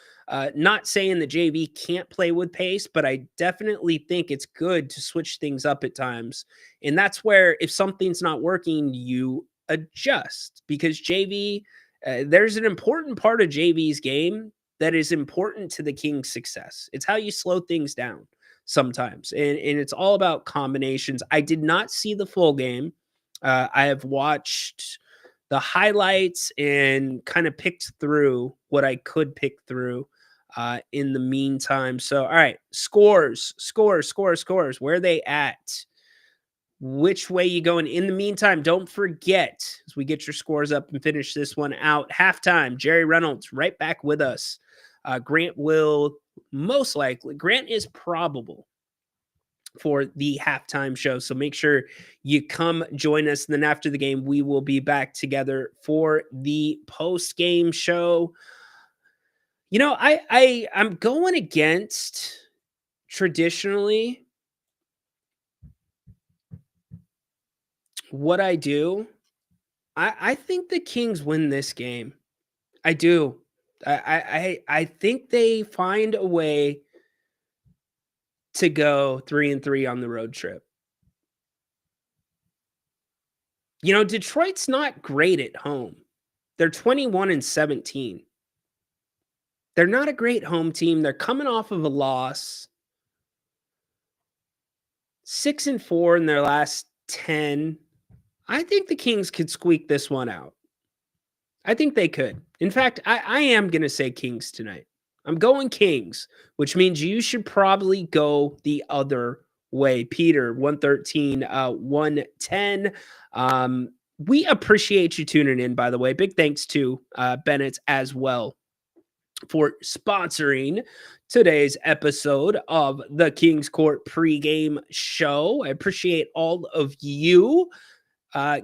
Not saying that JV can't play with pace, but I definitely think it's good to switch things up at times. And that's where if something's not working, you adjust. Because JV, there's an important part of JV's game that is important to the Kings' success. It's how you slow things down sometimes. And it's all about combinations. I did not see the full game. I have watched the highlights and kind of picked through what I could pick through in the meantime. So, all right, scores. Where are they at? Which way you going? In the meantime, don't forget, as we get your scores up and finish this one out, halftime, Jerry Reynolds right back with us. Grant will most likely, Grant is probable for the halftime show. So make sure you come join us. And then after the game, we will be back together for the post-game show. You know, I'm going against traditionally what I do. I think the Kings win this game. I do. I think they find a way to go 3-3 on the road trip. You know, Detroit's not great at home. They're 21-17. They're not a great home team. They're coming off of a loss. 6-4 in their last 10. I think the Kings could squeak this one out. I think they could. In fact, I am going to say Kings tonight. I'm going Kings, which means you should probably go the other way. Peter, 113, 110. We appreciate you tuning in, by the way. Big thanks to Bennett as well for sponsoring today's episode of the King's Court pregame show. I appreciate all of you.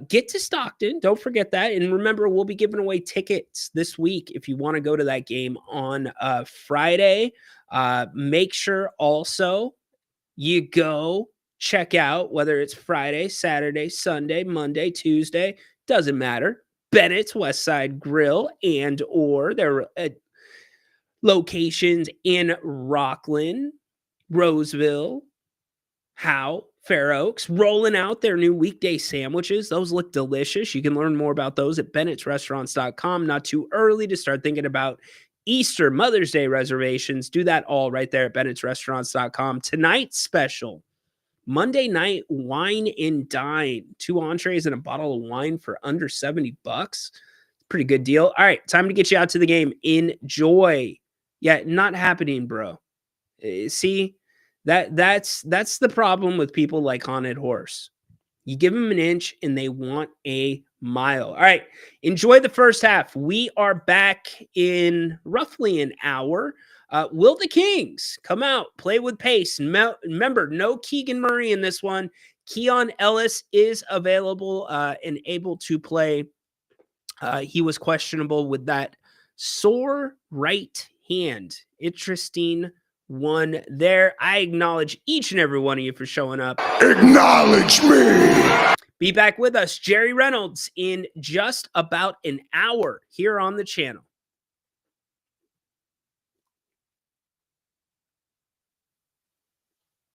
Get to Stockton. Don't forget that. And remember, we'll be giving away tickets this week if you want to go to that game on Friday. Make sure also you go check out, whether it's Friday, Saturday, Sunday, Monday, Tuesday, doesn't matter, Bennett's Westside Grill and or their locations in Rockland, Roseville, Howe, Fair Oaks, rolling out their new weekday sandwiches. Those look delicious. You can learn more about those at bennettsrestaurants.com. Not too early to start thinking about Easter, Mother's Day reservations. Do that all right there at bennettsrestaurants.com. Tonight's special, Monday night wine and dine. 2 entrees and a bottle of wine for under $70. Pretty good deal. All right, time to get you out to the game. Enjoy. Yeah, not happening, bro. See, that's the problem with people like Haunted Horse. You give them an inch and they want a mile. All right, enjoy the first half. We are back in roughly an hour. Will the Kings come out, play with pace? Remember, no Keegan Murray in this one. Keon Ellis is available and able to play. He was questionable with that sore right hand. Interesting one there. I acknowledge each and every one of you for showing up. Acknowledge me. Be back with us, Jerry Reynolds, in just about an hour here on the channel.